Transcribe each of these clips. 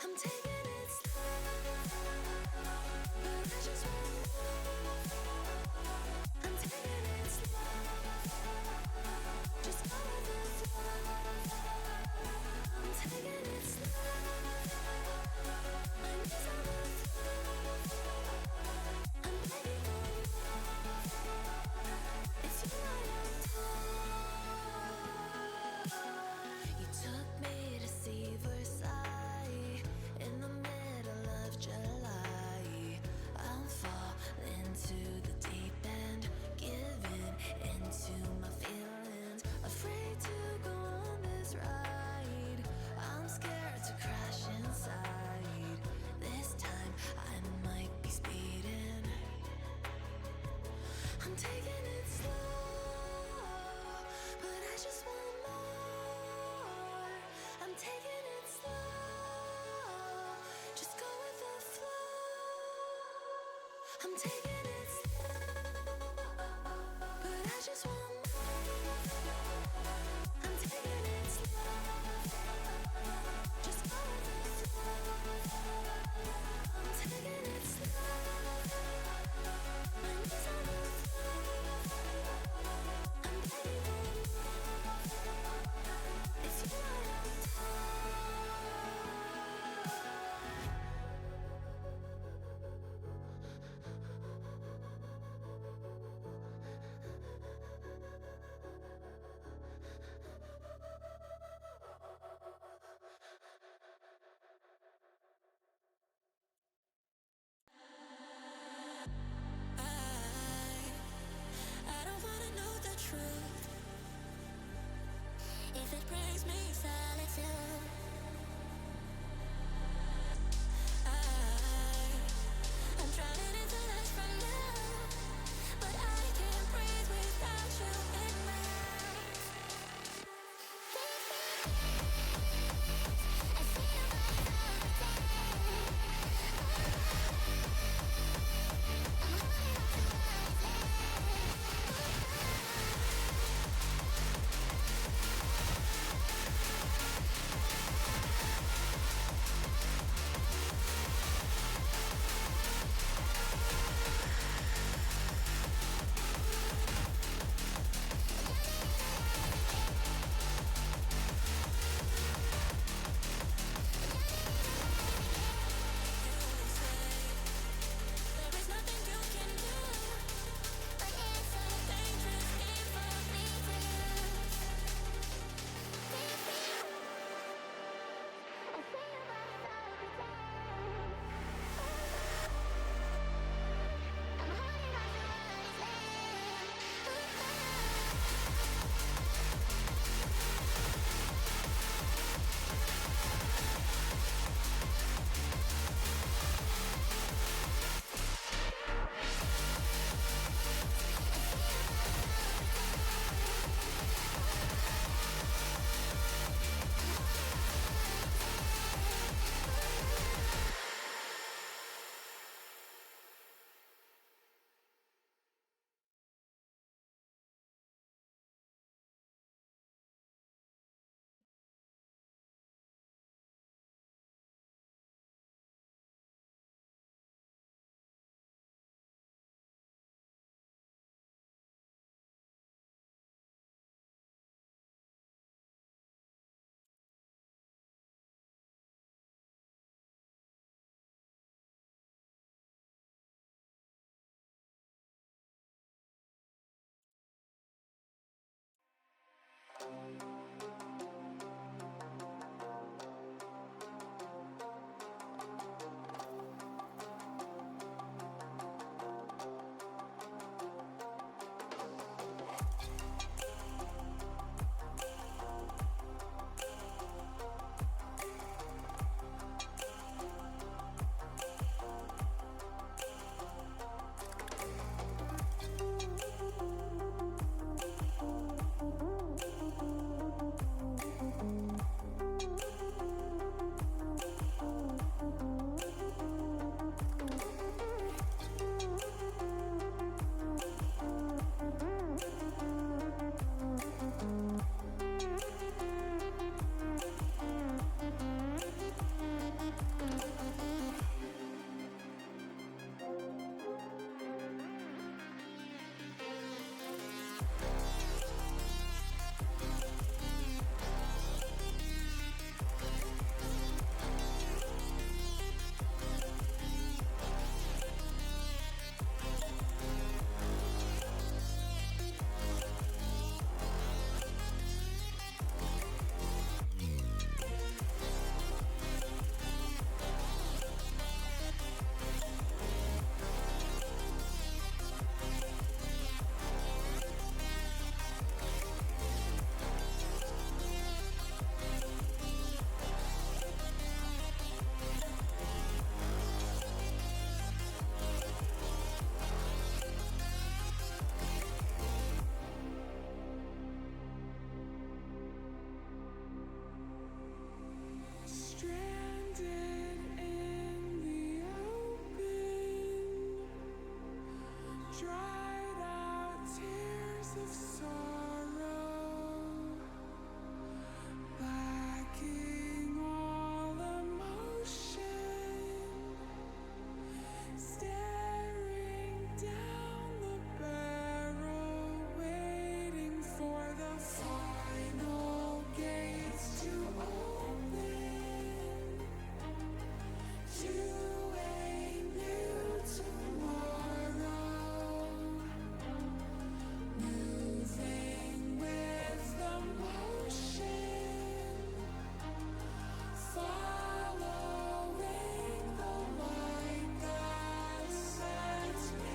I'm taking it slow, but I just want more. I'm taking it slow, just go with the flow. I'm taking it slow, my knees on the floor. I'm begging for more. It's you I adore. You took me to see Versailles in the middle of July. I'm falling to the deep end, giving into my feelings, afraid to go on this ride. I'm scared to crash inside. This time I might be speeding. I'm taking it slow, but I just want more. I'm taking it slow, just go with the flow. I'm taking it slow, but I just want more. I'm taking it slow, just go with the flow. I'm taking it slow, my knees on the floor. I'm begging for more. It's you I adore. dried out tears of sorrow, lacking all emotion, staring down the barrel, waiting for the final gates to open to a new tomorrow, moving with the motion, following the light that sets me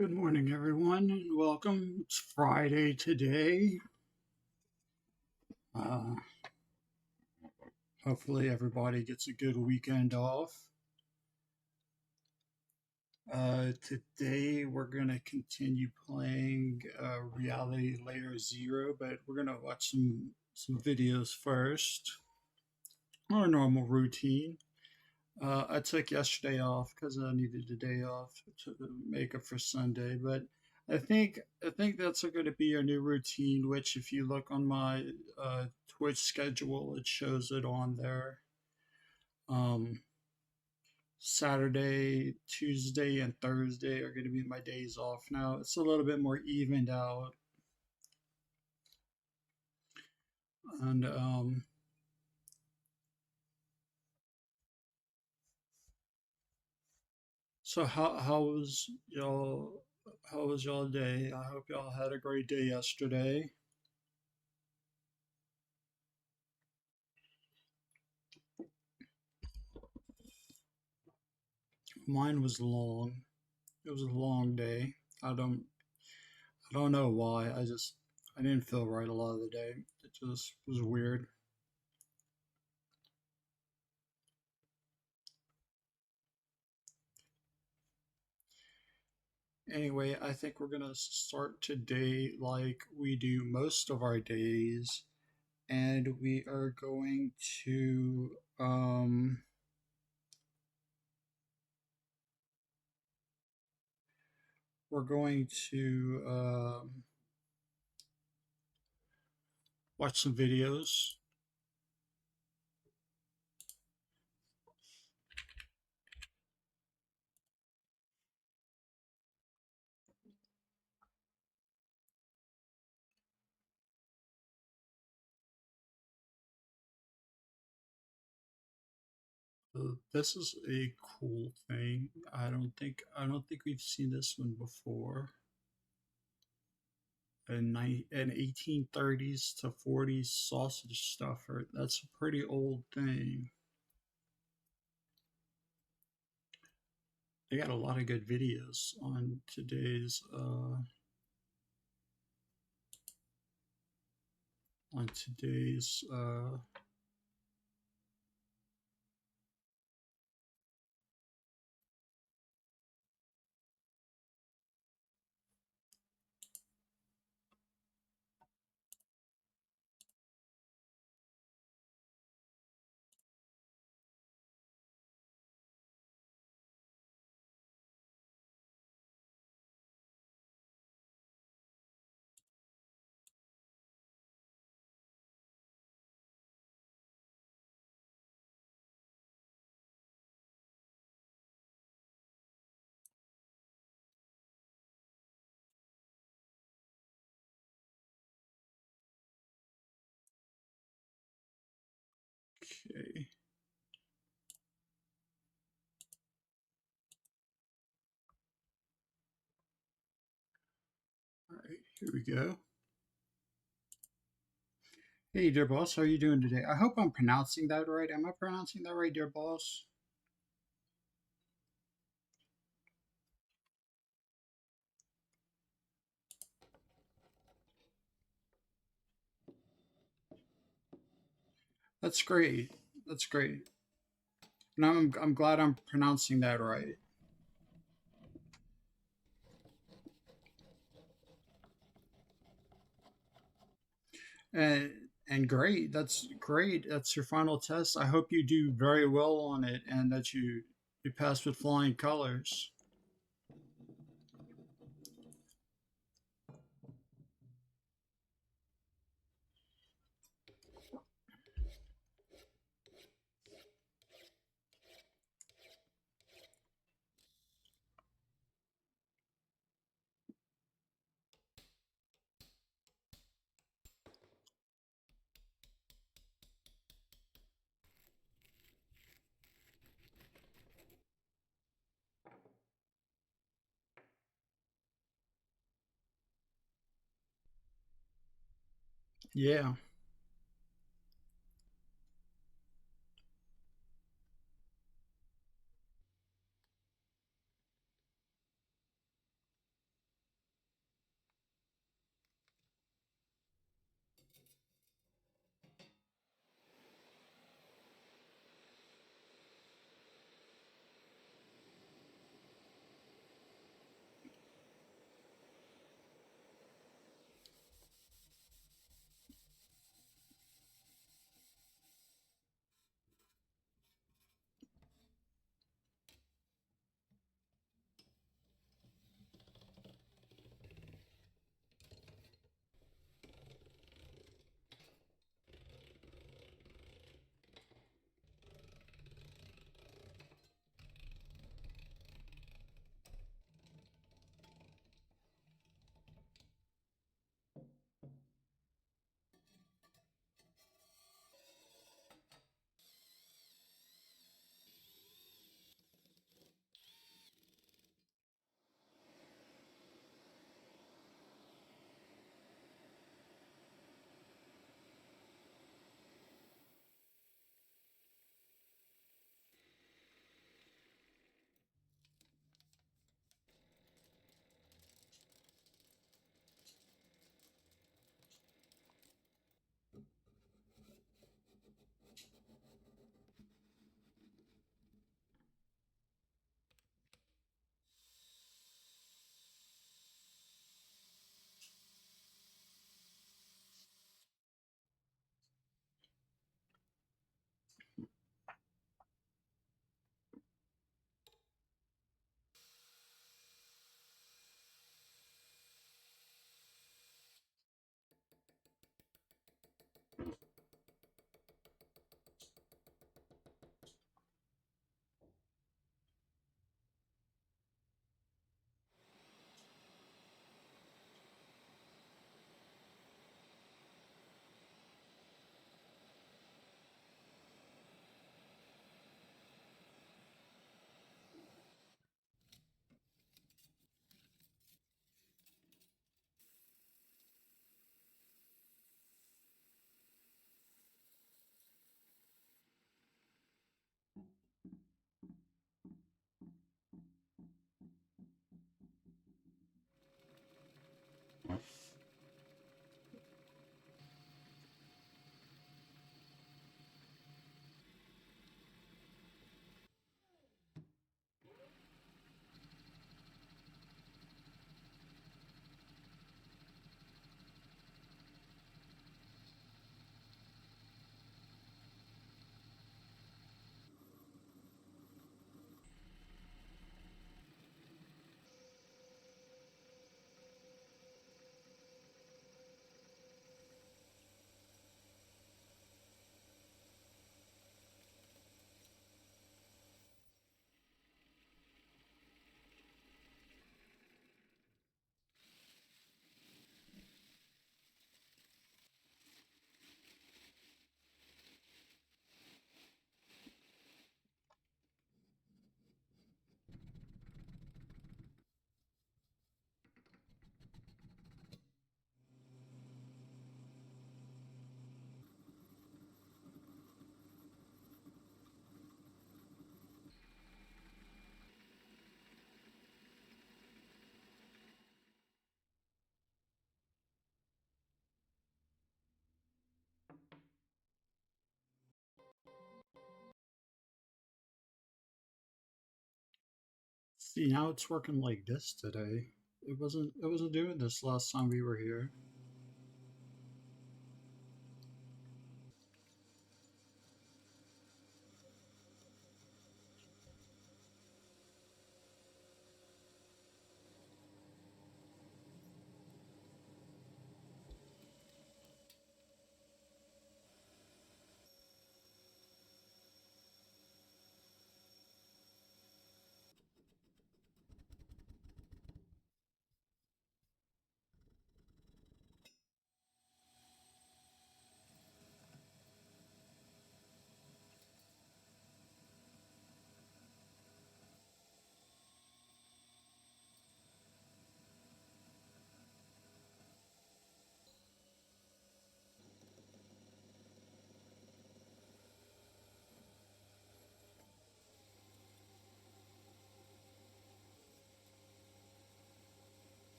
Good morning, everyone, and welcome. It's Friday today. Uh, Hopefully, everybody gets a good weekend off. Today, we're going to continue playing Reality Layer Zero, but we're going to watch some videos first. Our normal routine. I took yesterday off because I needed a day off to make up for Sunday. But I think that's going to be our new routine. Which, if you look on my Twitch schedule, it shows it on there. Um, Saturday, Tuesday, and Thursday are going to be my days off now. It's a little bit more evened out, and so how was y'all day? I hope y'all had a great day yesterday. Mine was long. It was a long day. I don't I don't know why. I didn't feel right a lot of the day. It just was weird. Anyway, I think we're gonna start today like we do most of our days, and we're going to watch some videos. This is a cool thing. I don't think we've seen this one before. An 1830s to 40s sausage stuffer. That's a pretty old thing. They got a lot of good videos on today's. Okay. All right. Here we go. Hey, dear boss. How are you doing today? I hope I'm pronouncing that right. Am I pronouncing that right, dear boss? That's great. That's great. And I'm glad I'm pronouncing that right. And and great. That's great. That's your final test. I hope you do very well on it and that you pass with flying colors. Yeah. See, now it's working like this today. It wasn't doing this last time we were here.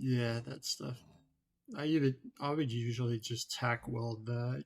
Yeah, that stuff. I would usually just tack weld that.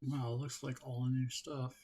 Wow, looks like all new stuff.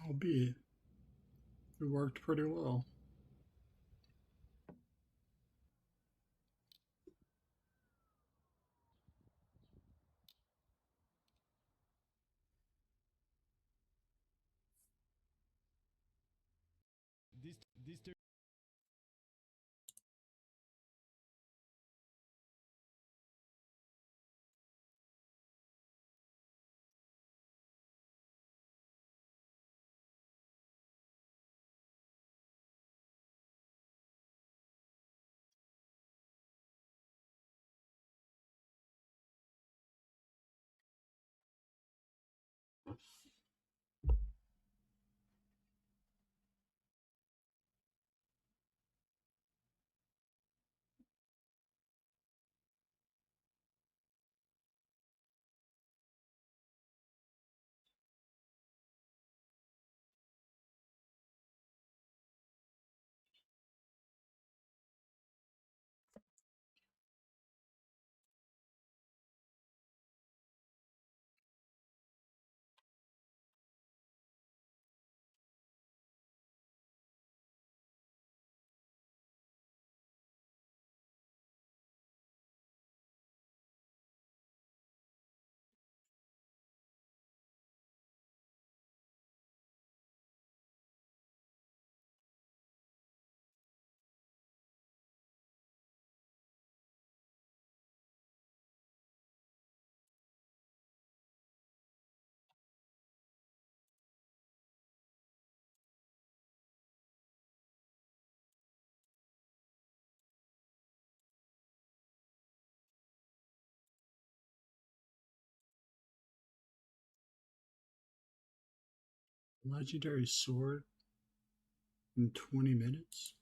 Albeit, it worked pretty well. Legendary sword in 20 minutes.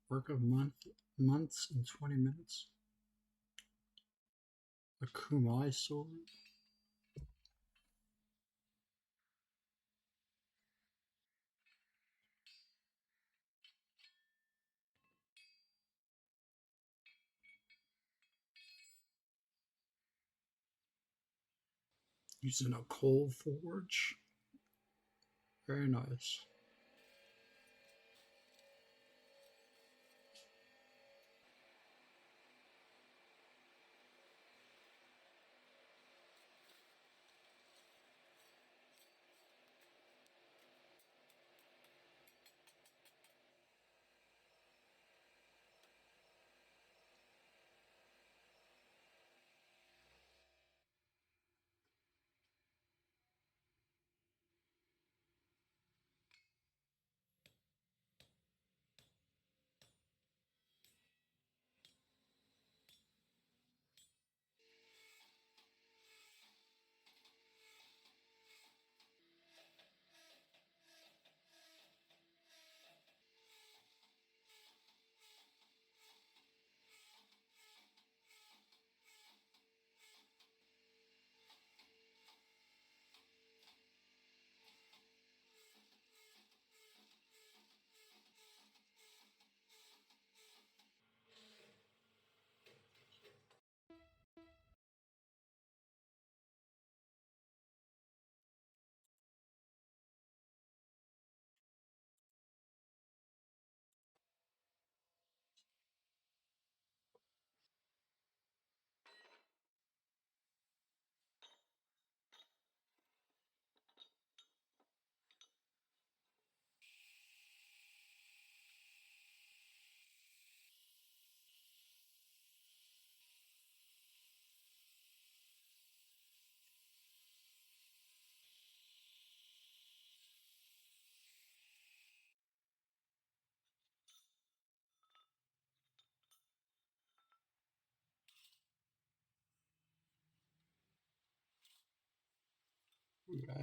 Work of months in 20 minutes. A Kumai sword. Using a coal forge. Very nice.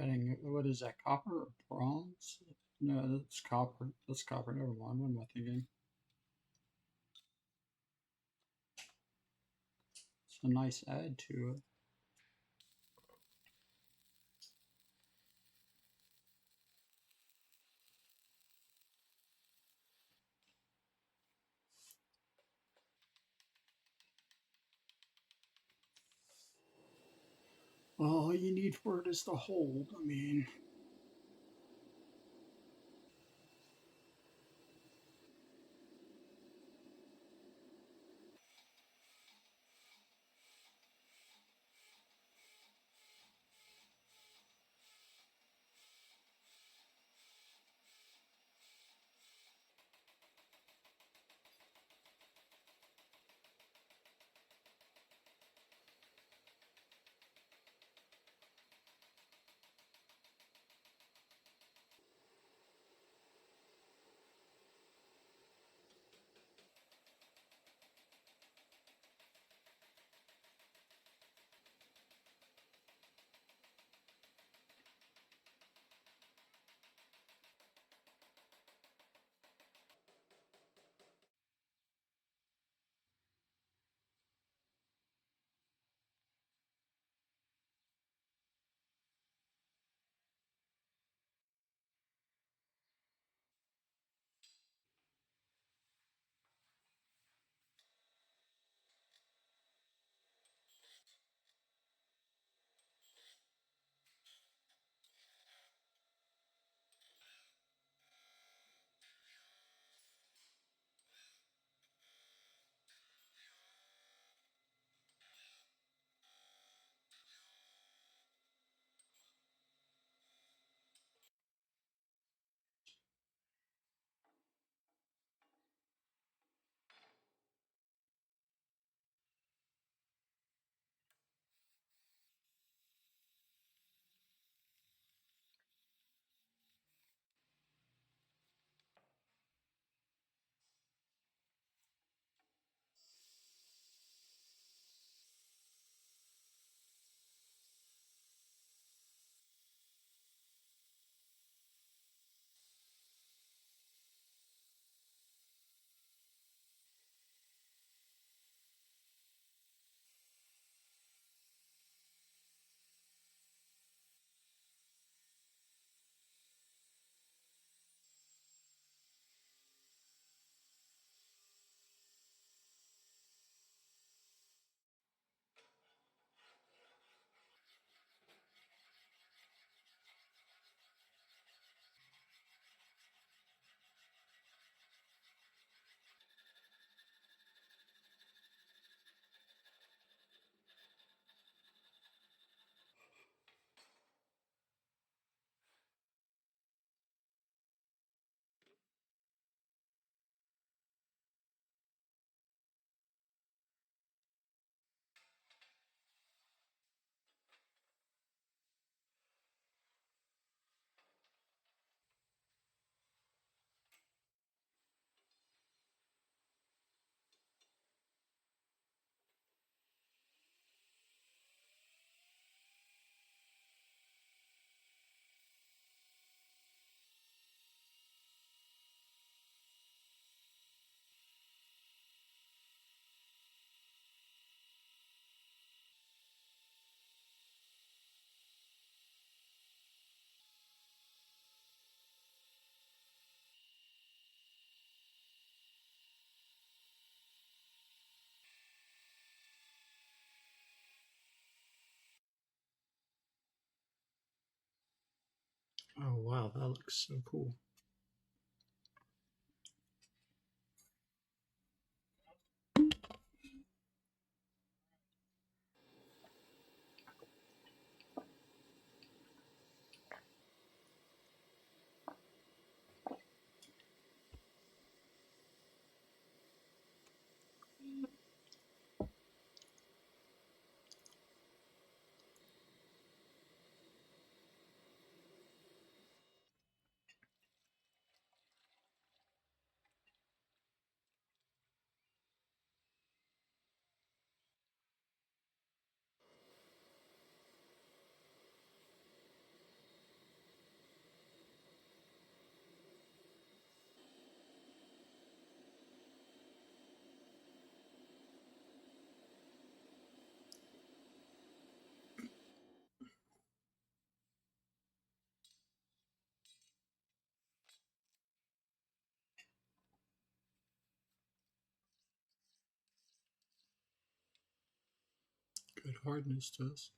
Adding, what is that, copper or bronze? No, that's copper. That's copper. Never mind. What am I thinking? It's a nice add to it. All you need for it is the hold. I mean, Wow, that looks so cool. Good hardness test.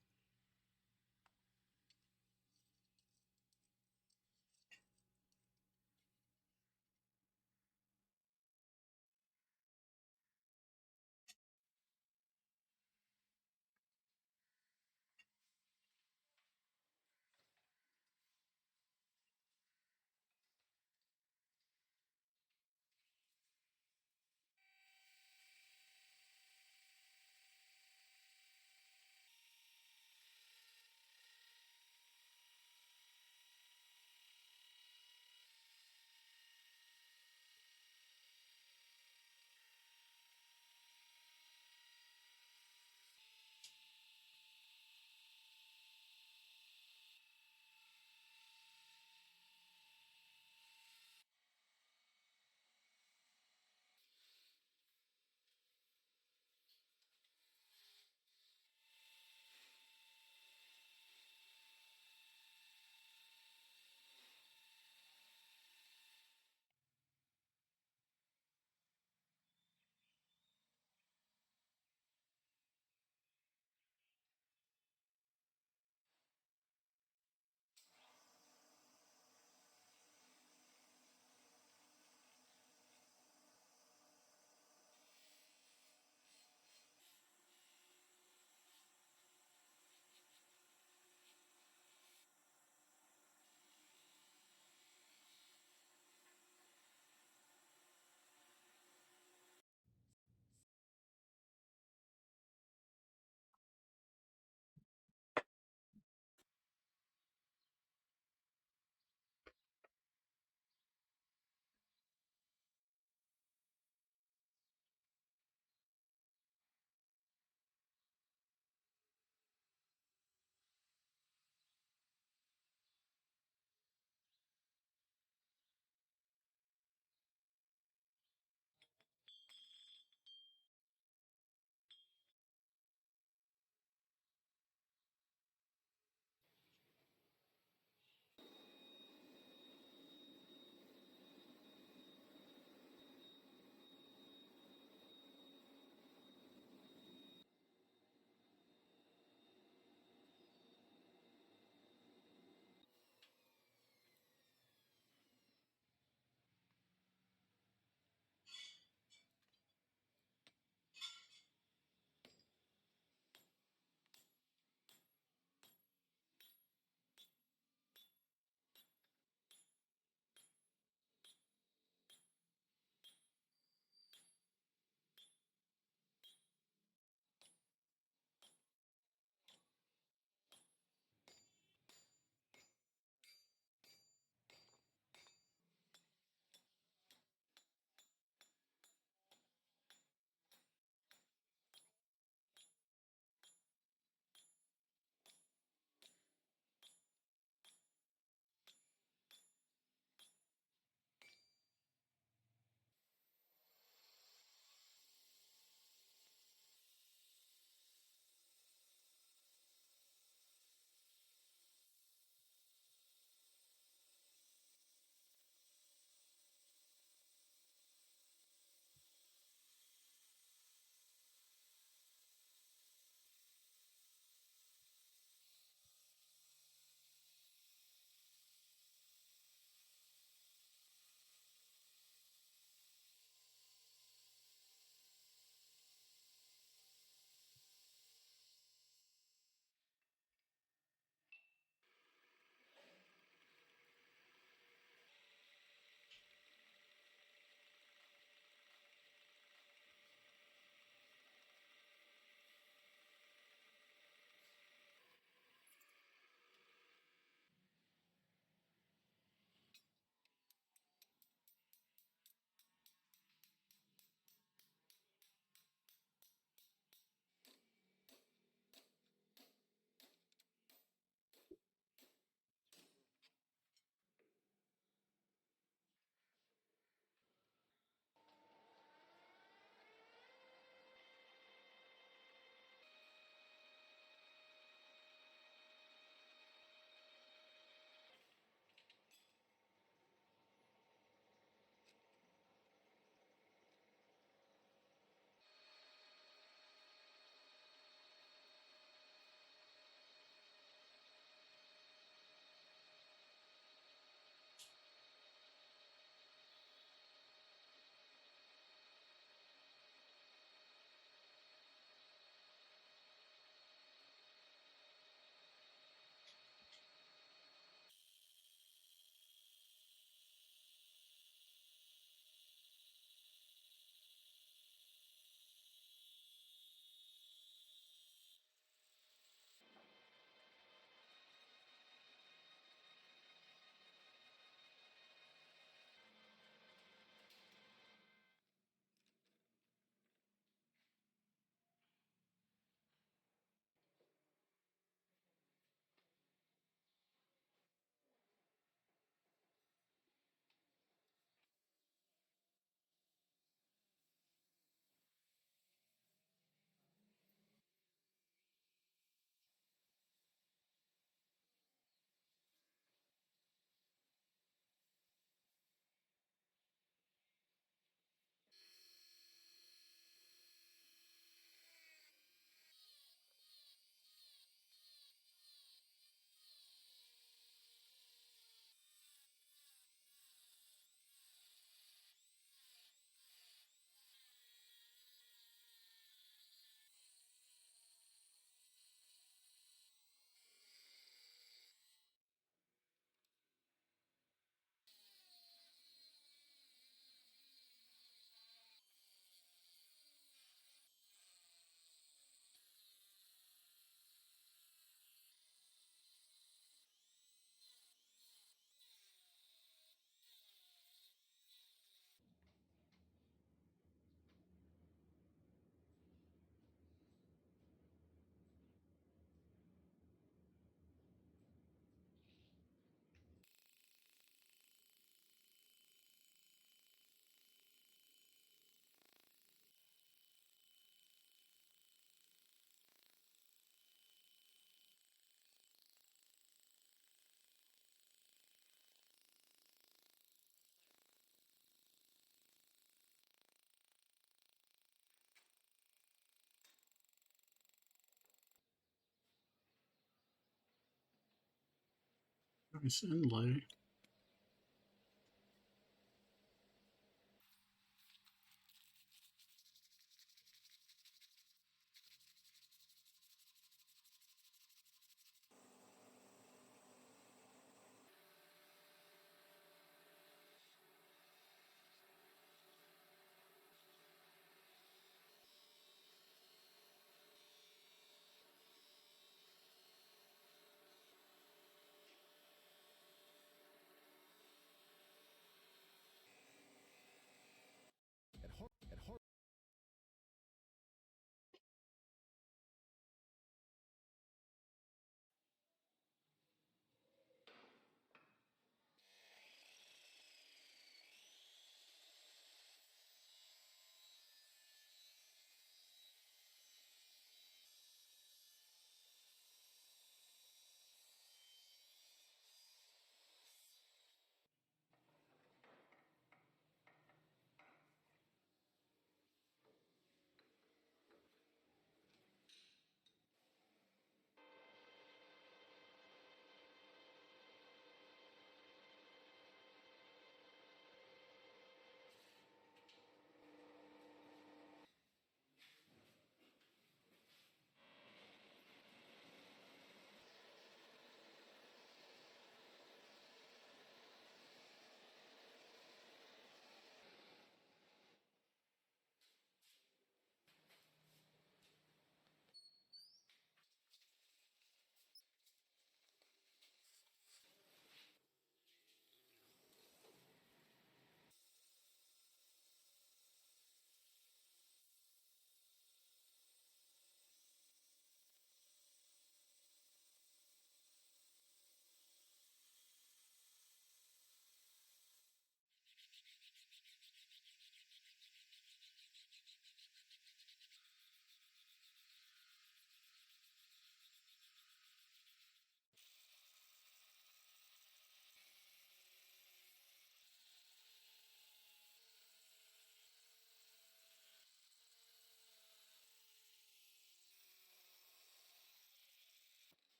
Nice inlay.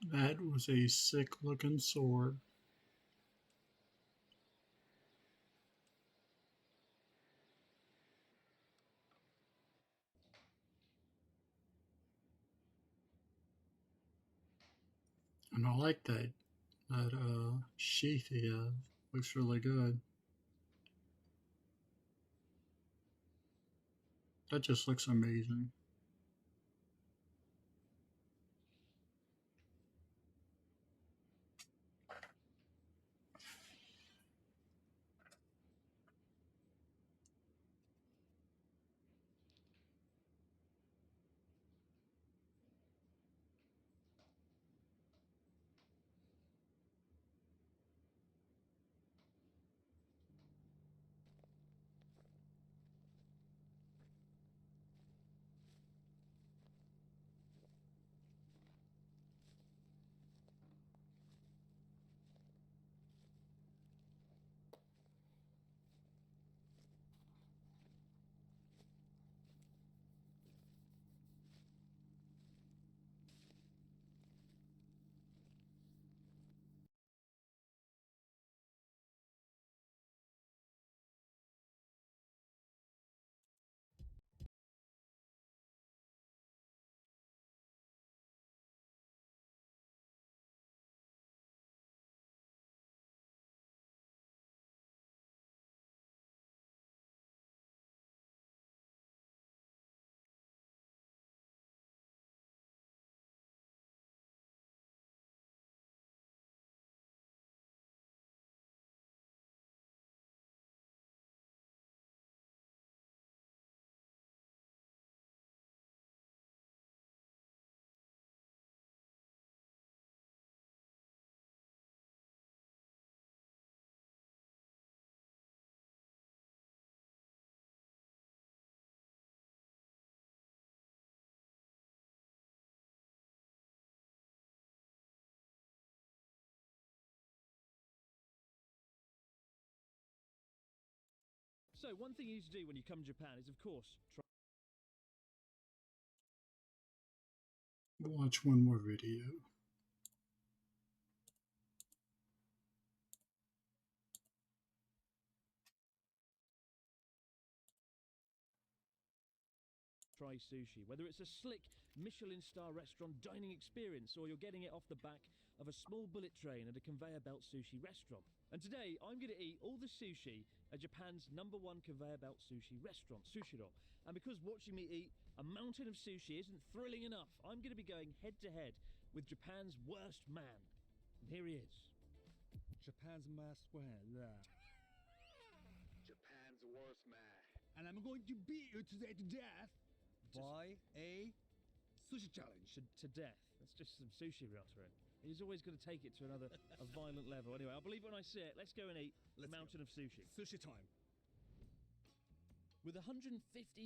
That was a sick looking sword. And I like that sheath he has. Looks really good. That just looks amazing. So, one thing you need to do when you come to Japan is, of course, Watch one more video. try sushi. Whether it's a slick Michelin star restaurant dining experience or you're getting it off the back of a small bullet train at a conveyor belt sushi restaurant. And today, I'm going to eat all the sushi at Japan's #1 conveyor belt sushi restaurant, Sushiro. And because watching me eat a mountain of sushi isn't thrilling enough, I'm going to be going head to head with Japan's worst man. And here he is. Japan's worst man. Japan's worst man. And I'm going to beat you today to death by a sushi challenge. To death. That's just some sushi riottering. He's always going to take it to another a violent level. Anyway, I'll believe it when I see it. Let's go and eat a mountain of sushi. Sushi time. With 150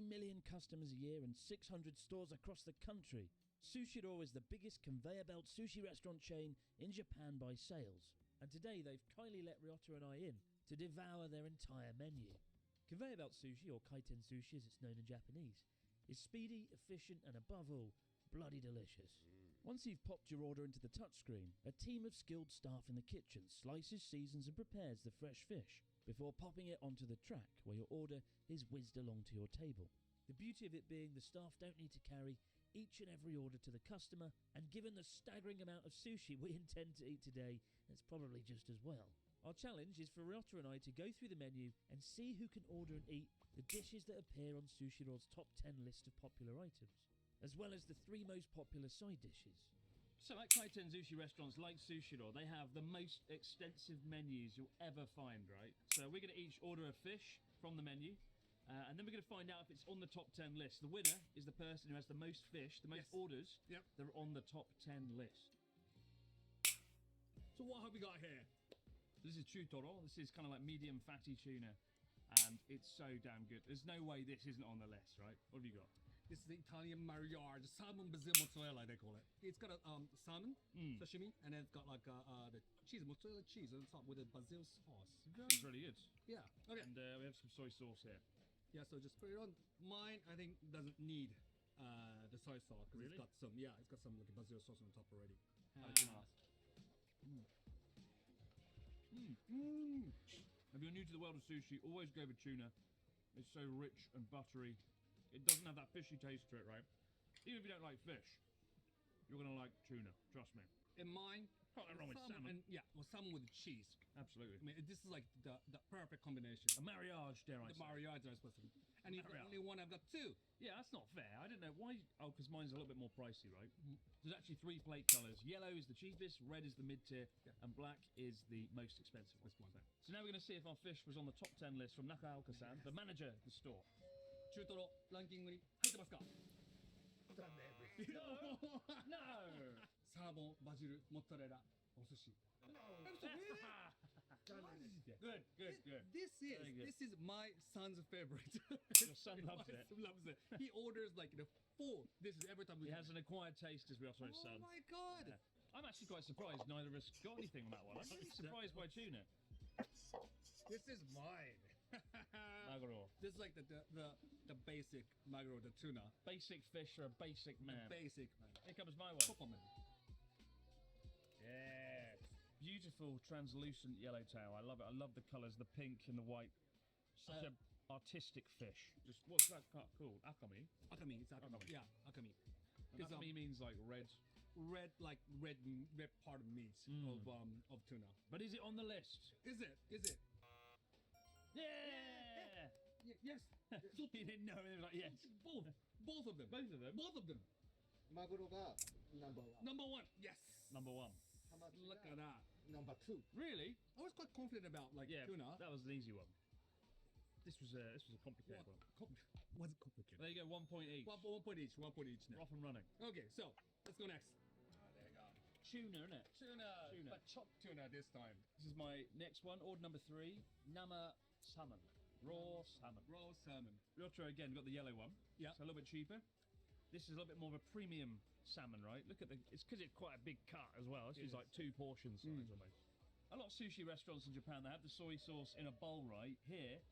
million customers a year and 600 stores across the country, Sushiro is the biggest conveyor belt sushi restaurant chain in Japan by sales. And today they've kindly let Ryota and I in to devour their entire menu. Conveyor belt sushi, or kaiten sushi as it's known in Japanese, is speedy, efficient, and above all, bloody delicious. Once you've popped your order into the touchscreen, a team of skilled staff in the kitchen slices, seasons, and prepares the fresh fish before popping it onto the track where your order is whizzed along to your table. The beauty of it being the staff don't need to carry each and every order to the customer, and given the staggering amount of sushi we intend to eat today, it's probably just as well. Our challenge is for Ryota and I to go through the menu and see who can order and eat the dishes that appear on Sushiro's top 10 list of popular items, as well as the 3 most popular side dishes. So at kaiten sushi restaurants like Sushiro, they have the most extensive menus you'll ever find, right? So we're going to each order a fish from the menu, and then we're going to find out if it's on the top 10 list. The winner is the person who has the most fish, the most orders that are on the top 10 list. So what have we got here? This is chutoro. This is kind of like medium fatty tuna, and it's so damn good. There's no way this isn't on the list, right? What have you got? This is the Italian Maillard, salmon basil mozzarella, they call it. It's got a salmon, sashimi, and then it's got like the cheese, mozzarella cheese on top with a basil sauce. It's really good. Yeah, okay. And we have some soy sauce here. Yeah, so just put it on. Mine, I think, doesn't need the soy sauce because Really? it's got some like basil sauce on top already. If you're new to the world of sushi, always go with tuna. It's so rich and buttery. It doesn't have that fishy taste to it, right? Even if you don't like fish, you're going to like tuna. Trust me. In mine, Can't go wrong with salmon. And well, salmon with cheese. Absolutely. I mean, this is like the perfect combination. A marriage, dare I The say. mariage are supposed to be. And he's the Mariage. only one I've got two. Yeah, that's not fair. I don't know why. Oh, because mine's a little bit more pricey, right? There's actually 3 plate colours. Yellow is the cheapest, red is the mid-tier, and black is the most expensive one. So now we're going to see if our fish was on the top 10 list from Nakaoka-san, the manager of the store. 中トロランキングに入ってますか？ No! No! サーモン、バジル、モッツァレラ、お寿司。Good, good, good. Very good. This is my son's favorite. Your son loves My it. son loves it. He orders like the full. This is every time we. He has an acquired taste, as we also his Oh son. my god! Yeah. I'm actually quite surprised neither of us got anything on that one. I'm really surprised by tuna. This is mine. Maguro. This is like the basic maguro, the tuna. Basic fish for a basic man. Basic man. Here comes my one. Papa man. Yeah. Beautiful translucent yellowtail. I love it. I love the colours, the pink and the white. Such an artistic fish. Just what's that called? Akami. Akami. It's akami. Akami. Yeah, akami. And akami means like red. Red part of meat of tuna. But is it on the list? Is it? Yeah. Yes. He didn't know. He was like, yes. Both of them. Both of them. Both of them. マグロがナンバーワン Number one. Yes. Number 1. ハマチ Look at が that. ナンバーツー Really? I was quite confident about like Yeah. tuna. That was an easy one. This was a complicated one. Was it complicated? There you go. 1 point each. One point each. 1 point each We're now. off and running. Okay, so let's go next. there you go Tuna, isn't it? Tuna. But chopped tuna this time. This is my next one. Order number 3. Nama salmon. Raw salmon. Raw salmon. Ryocho again got the yellow one. Yeah. So a little bit cheaper. This is a little bit more of a premium salmon, right? Look at the. It's because it's quite a big cut as well. This is like 2 portion size almost. A lot of sushi restaurants in Japan, they have the soy sauce in a bowl, right? Here,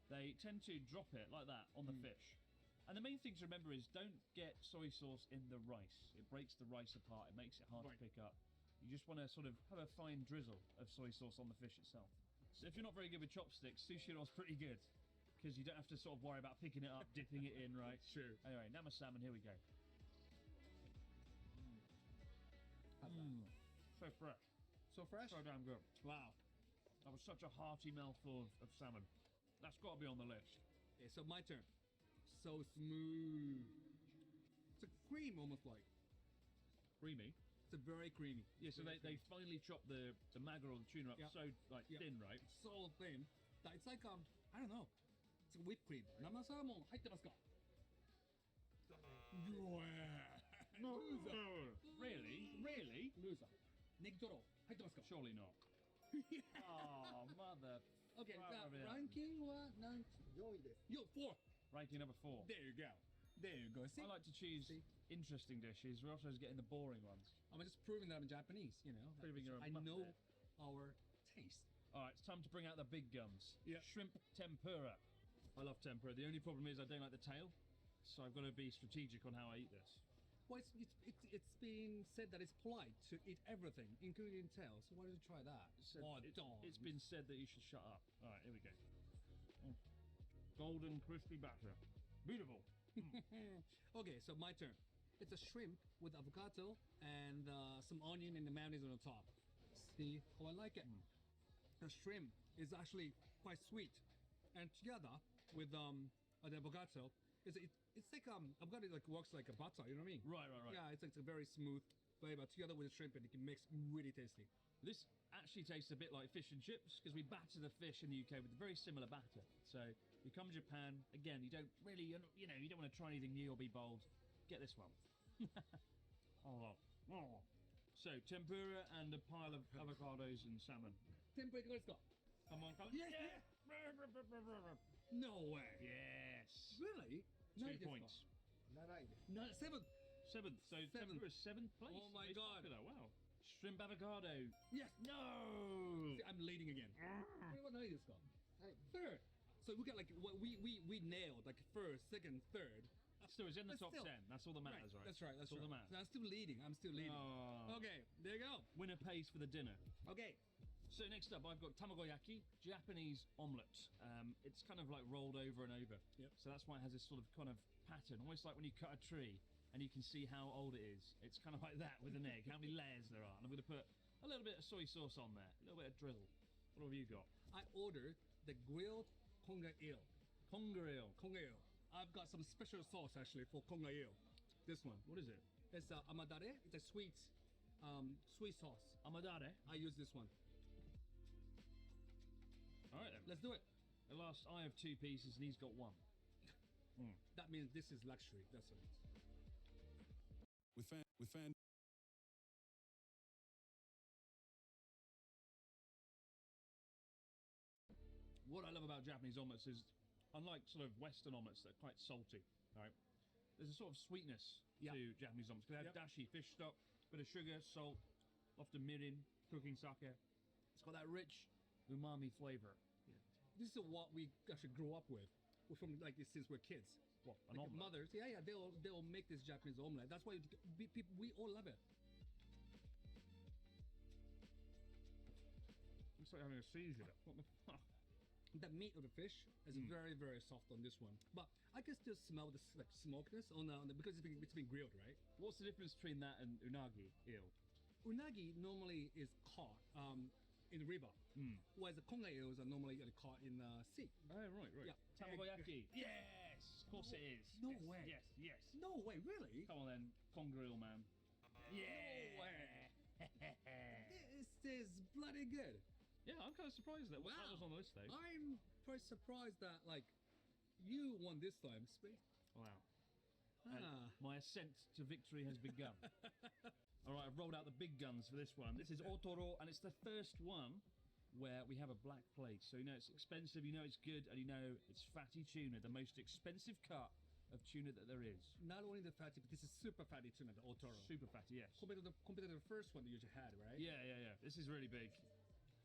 they tend to drop it like that on the fish. And the main thing to remember is don't get soy sauce in the rice. It breaks the rice apart. It makes it hard to pick up. You just want to sort of have a fine drizzle of soy sauce on the fish itself. So if you're not very good with chopsticks, sushi roll's pretty good because you don't have to sort of worry about picking it up, dipping it in, right? True. Anyway, nama salmon, here we go. So fresh. So fresh? So damn good. Wow. That was such a hearty mouthful of salmon. That's got to be on the list. Okay, so my turn. So smooth. It's a cream almost like. Creamy. It's a very creamy. Yeah, so they finally chopped the maguro or the tuna up Yeah. so like Yeah. thin, right? So thin that it's like I don't know. It's a whipped cream. 生サーモン入ってますか? Really? Really? ルーさん。ネギトロ入ってますか? Surely not. Oh, mother. Okay, Wow, yeah. ランキングは何? 4位です Yo, 4. Ranking number 4. There you go. There you go. See? I like to choose interesting dishes. We're also getting the boring ones. I'm just proving that I'm Japanese, you know. Proving you're a I know muppet. our taste. All right, it's time to bring out the big guns. Yeah. Shrimp tempura. I love tempura. The only problem is I don't like the tail, so I've got to be strategic on how I eat this. Well, it's been said that it's polite to eat everything, including tail. So why don't you try that? It's been said that you should shut up. All right, here we go. Golden crispy batter. Beautiful. Okay, so my turn. It's a shrimp with avocado and some onion and the mayonnaise on the top. See how I like it? The shrimp is actually quite sweet, and together with the avocado, it's like avocado like works like a butter. You know what I mean? Right. Yeah, it's a very smooth flavor together with the shrimp, and it can makes really tasty. This actually tastes a bit like fish and chips because we batter the fish in the UK with a very similar batter. So you come to Japan, again, you don't really, you don't want to try anything new or be bold. Get this one. Oh. So tempura and a pile of avocados and salmon. Tempura いかがですか? Come on, come on. Yes, Yeah. No way. Yes. Really? 2 ないですか? points. 7位です No, 7. 7th. So tempura is 7th place. Oh my It's God. popular. Wow. Shrimp avocado. Yes. No. See, I'm leading again. これはないですか? はい Third. So we got like we nailed like first, second, third. Still, it's in the But top still. 10. That's all that matters, right? That's right. That's all right. that matters. So I'm still leading. I'm still leading. Oh. Okay, there you go. Winner pays for the dinner. Okay. So next up, I've got tamagoyaki, Japanese omelette. It's kind of like rolled over and over. Yep. So that's why it has this sort of kind of pattern, almost like when you cut a tree and you can see how old it is. It's kind of like that with an egg, how many layers there are. And I'm going to put a little bit of soy sauce on there, a little bit of drizzle. What have you got? I ordered the grilled conga eel. Conga eel. Conga eel. I've got some special sauce actually for conga eel. This one. What is it? It's amadare. It's a sweet sauce. Amadare. I use this one. All right then. Let's do it. At last, I have 2 pieces and he's got 1. That means this is luxury. That's it. With fan. What I love about Japanese omelets is, unlike sort of Western omelets that are quite salty, right? There's a sort of sweetness Yeah. to Japanese omelets. Because they have dashi, fish stock, bit of sugar, salt, often mirin, cooking sake. It's got that rich umami flavor. This is what we actually grew up with. We're from like this since we're kids. What, an Like omelet? mothers, yeah, they'll make this Japanese omelet. That's why we all love it. It's like having a seizure. What the fuck? The meat of the fish is very, very soft on this one, but I can still smell the like smokiness on the because it's been grilled, right? What's the difference between that and unagi eel? Unagi normally is caught in the river, whereas the conga eels are normally caught in the sea. Oh, right. Yeah. Tamagoyaki. Yes, of course it is. No Yes, way. Yes. No way, really? Come on then, conga eel man. Yeah. No way. This is bloody good. Yeah, I'm kind of surprised that that was on the list though. I'm quite surprised that like you won this time. Wow. And Ah. my ascent to victory has begun. All right, I've rolled out the big guns for this one. This is Otoro, and it's the first one where we have a black plate. So you know it's expensive, you know it's good, and you know it's fatty tuna, the most expensive cut of tuna that there is. Not only the fatty, but this is super fatty tuna, the Otoro. Super fatty, yes. Compared to the first one that you just had, right? Yeah. This is really big.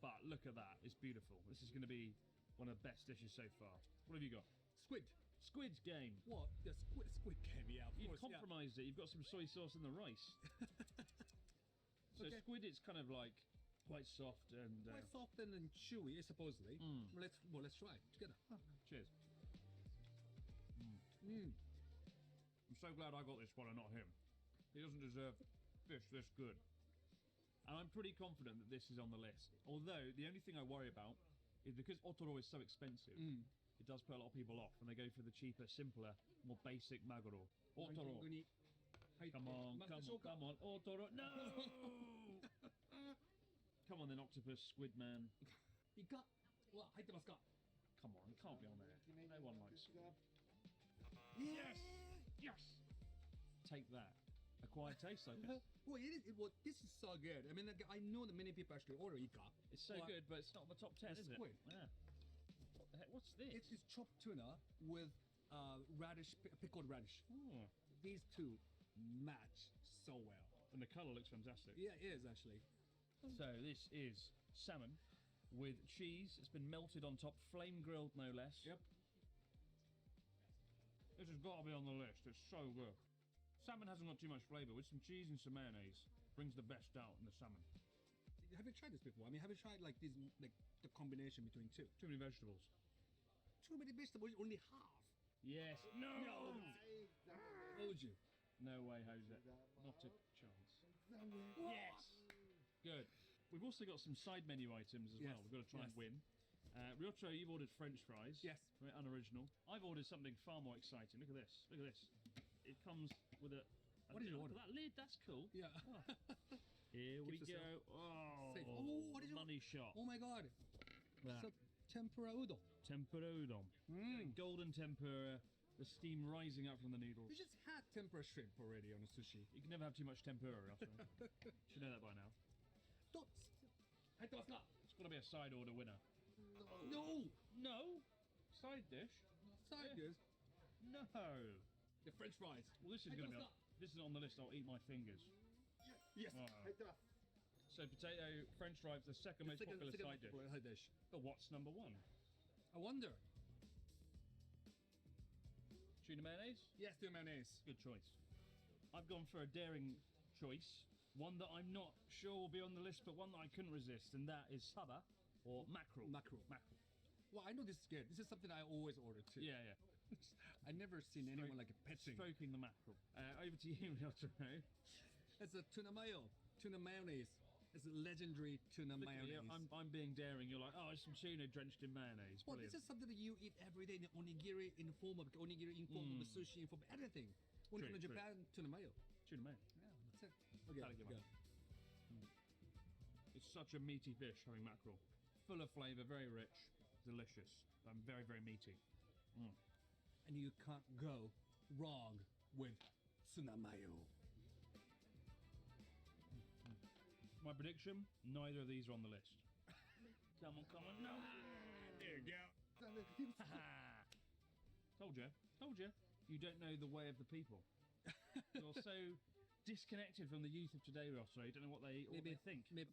But look at that, it's beautiful. This is going to be one of the best dishes so far. What have you got? Squid. Squid game. What? The squid game, yeah, of You've course. compromised it. You've got some soy sauce in the rice. So Okay. squid is kind of like quite soft and Quite soft and chewy, supposedly. Let's try it together. cheers. I'm so glad I got this one and not him. He doesn't deserve fish this good. And I'm pretty confident that this is on the list. Although the only thing I worry about is because Otoro is so expensive, it does put a lot of people off and they go for the cheaper, simpler, more basic maguro. Otoro. Come on, Otoro. No! Come on then, octopus, squid man. イカは入ってますか? Come on, it can't be on there. No one likes it. Yes! Yes! Take that. Acquired taste, I guess. Well, this is so good. I mean, like, I know that many people actually order ika. It's so good, but it's not in the top 10, It's is it? squid. Yeah. What the heck? What's this? It's chopped tuna with radish, pickled radish. Oh. These two match so well. And the colour looks fantastic. Yeah, it is actually. So this is salmon with cheese. It's been melted on top, flame grilled no less. Yep. This has got to be on the list. It's so good. Salmon hasn't got too much flavour. With some cheese and some mayonnaise, brings the best out in the salmon. Have you tried this before? I mean, have you tried like this, like the combination between two? Too many vegetables. Too many vegetables, only half. Yes. No. Told you. No way, Jose. Not a chance. Yes. Good. We've also got some side menu items as Yes, well. We've got to try and yes. win. Ryocho, you've ordered French fries. Yes. Very unoriginal. I've ordered something far more exciting. Look at this. Look at this. It comes with a. What did you look order? at that lid. That's cool. Yeah. Here we Keeps us go. Oh, safe. Oh, what did you- money shot. Oh my god. That. So, tempura udon. Tempura udon. Golden tempura. The steam rising up from the noodles. We just had tempura shrimp already on the sushi. You can never have too much tempura, Russell. Should know that by now. Don't. 入ってますか? It's got to be a side order winner. No. No. Side dish. Side dish. No. The French fries. Well, this is going to be. This is on the list. I'll eat my fingers. Yes. Oh. 入ってます。 So potato, French fries, the second most popular side dish. popular side dish. But what's number one? I wonder. Tuna mayonnaise. Yes, the mayonnaise. Good choice. I've gone for a daring choice. One that I'm not sure will be on the list, but one that I couldn't resist, and that is saba or mackerel. Mackerel. Well, I know this is good. This is something I always order too. Yeah. I never seen anyone like a petting. Stroking the mackerel. Over to you, Ryocho. It's a tuna mayo, tuna mayonnaise. It's a legendary tuna Look at me, mayonnaise. I'm being daring. You're like, oh, it's some tuna drenched in mayonnaise. Well, Brilliant. this is something that you eat every day in onigiri, in the form of onigiri, in form of sushi, in form of anything. When you True, come to true. Japan, tuna mayo. Tuna mayo. Yeah, that's it. Okay, Gotta give go. up. It's such a meaty fish, having mackerel. Full of flavour, very rich, delicious. Very, very meaty. And you can't go wrong with tuna mayo. My prediction, neither of these are on the list. Come on. No! There you go. Told you. You don't know the way of the people. You're so disconnected from the youth of today, Ross. You don't know what they think. Maybe.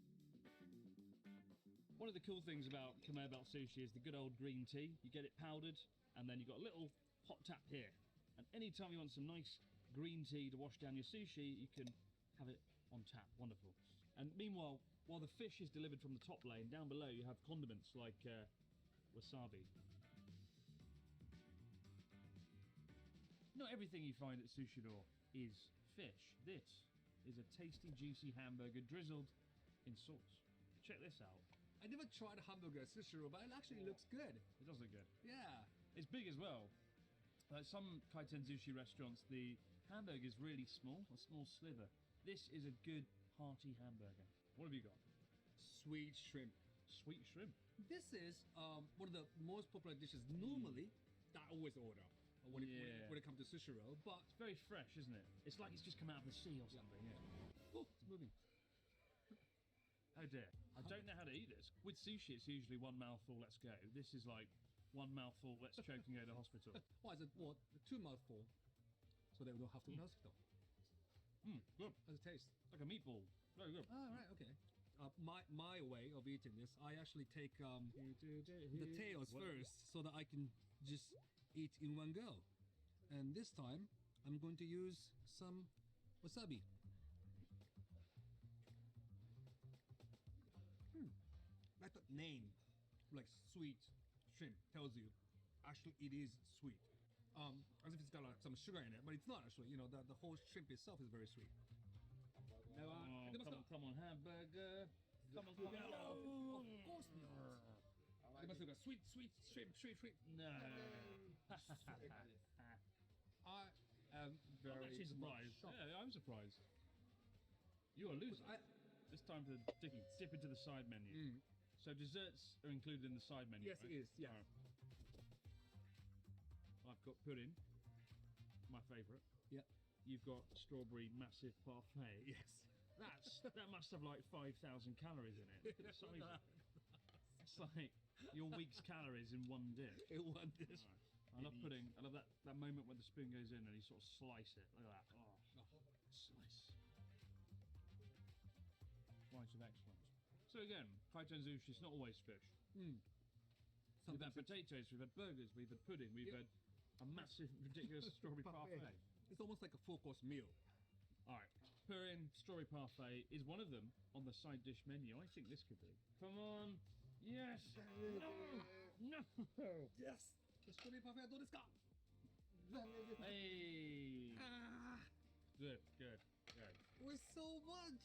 One of the cool things about conveyor belt sushi is the good old green tea. You get it powdered, and then you've got a little hot tap here. And anytime you want some nice green tea to wash down your sushi, you can have it on tap. Wonderful. And meanwhile, while the fish is delivered from the top lane, down below you have condiments like wasabi. Not everything you find at Sushidor is fish. This is a tasty, juicy hamburger drizzled in sauce. Check this out. I never tried a hamburger at sushi, but it actually looks good. It does look good. Yeah. It's big as well. Like some kaiten sushi restaurants, the hamburger is really small, a small sliver. This is a good, hearty hamburger. What have you got? Sweet shrimp. Sweet shrimp. This is one of the most popular dishes normally that I always order when it comes to sushi roll, but It's very fresh, isn't it? It's like it's just come out of the sea or something. Yeah. oh, it's moving. Oh dear. I don't know how to eat this. With sushi, it's usually one mouthful, let's go. This is like one mouthful, let's choke and go to hospital. Why is it what? Two mouthful, so they don't have to go to hospital. Good. How's it taste? Like a meatball. Very good. Oh, right, okay. My way of eating this, I actually take the tails first so that I can just eat in one go. And this time, I'm going to use some wasabi. Like the name, like sweet shrimp tells you, actually it is sweet. As if it's got like some sugar in it, but it's not actually. You know, the whole shrimp itself is very sweet. Oh, come on, hamburger. Come on. No, of course not. They must have got sweet shrimp. No. I am I'm very actually surprised. shocked. Yeah, I'm surprised. You're a loser. I- It's time to dip into the side menu. So desserts are included in the side menu. Yes, right? it is, yeah. Alright. I've got pudding, my favourite. Yeah. You've got strawberry massive parfait. Yes. That must have like 5,000 calories in it. Look at the size of it. It's like your week's calories in one dip. It won this. I love pudding. I love that moment when the spoon goes in and you sort of slice it. Look at that. Oh, slice. Slice of excellence. So again, kaiten sushi, it's not always fish. We've had Sometimes potatoes, we've had burgers, we've had pudding, we've had a massive, ridiculous strawberry parfait. it's almost like a four-course meal. All right, pudding, strawberry parfait is one of them on the side dish menu. I think this could be. Come on. Yes. No. No. Yes. The strawberry parfait, what is that? Hey. Good. With so much.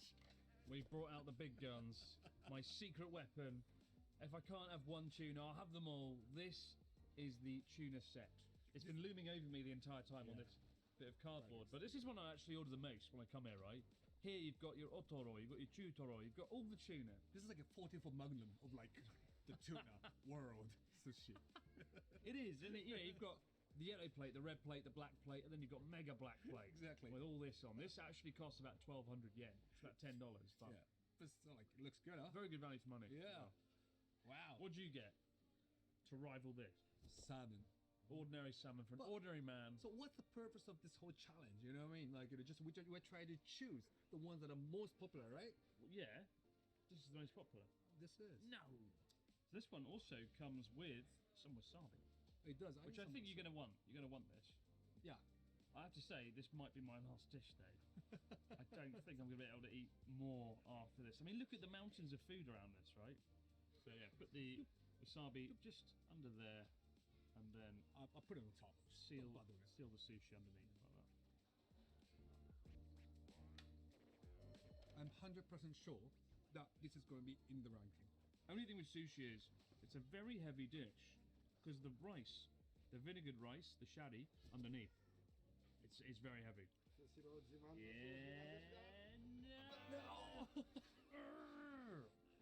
We've brought out the big guns. My secret weapon. If I can't have one tuna, I'll have them all. This is the tuna set. It's been looming over me the entire time on this bit of cardboard. But this is one I actually order the most when I come here, right? Here you've got your otoro, you've got your chutoro, you've got all the tuna. This is like a 44 magnum of like the tuna world sushi. It is, isn't it? Yeah, you've got the yellow plate, the red plate, the black plate, and then you've got mega black plate. Exactly. With all this on. This actually costs about 1,200 yen. It's about $10. But Yeah. But it's not like it looks good, huh? very good value for money. Yeah. Wow. What'd you get to rival this? Salmon. Ordinary salmon for an But- ordinary man. So what's the purpose of this whole challenge? You know what I mean? Like, just we're trying to choose the ones that are most popular, right? Well, yeah, this is the most popular. This is. No. This one also comes with some wasabi, It does. which I think you're going to want. You're going to want this. Yeah. I have to say, this might be my last dish, Dave. I don't think I'm going to be able to eat more after this. I mean, look at the mountains of food around this, right? So yeah, put the wasabi just under there, and then I'll put it on top. seal Don't bother it. seal the sushi underneath like that. I'm 100% sure that this is going to be in the ranking. Only thing with sushi is it's a very heavy dish because the rice, the vinegared rice, the shadi underneath, it's very heavy. スシロー自慢のソースなんですが No!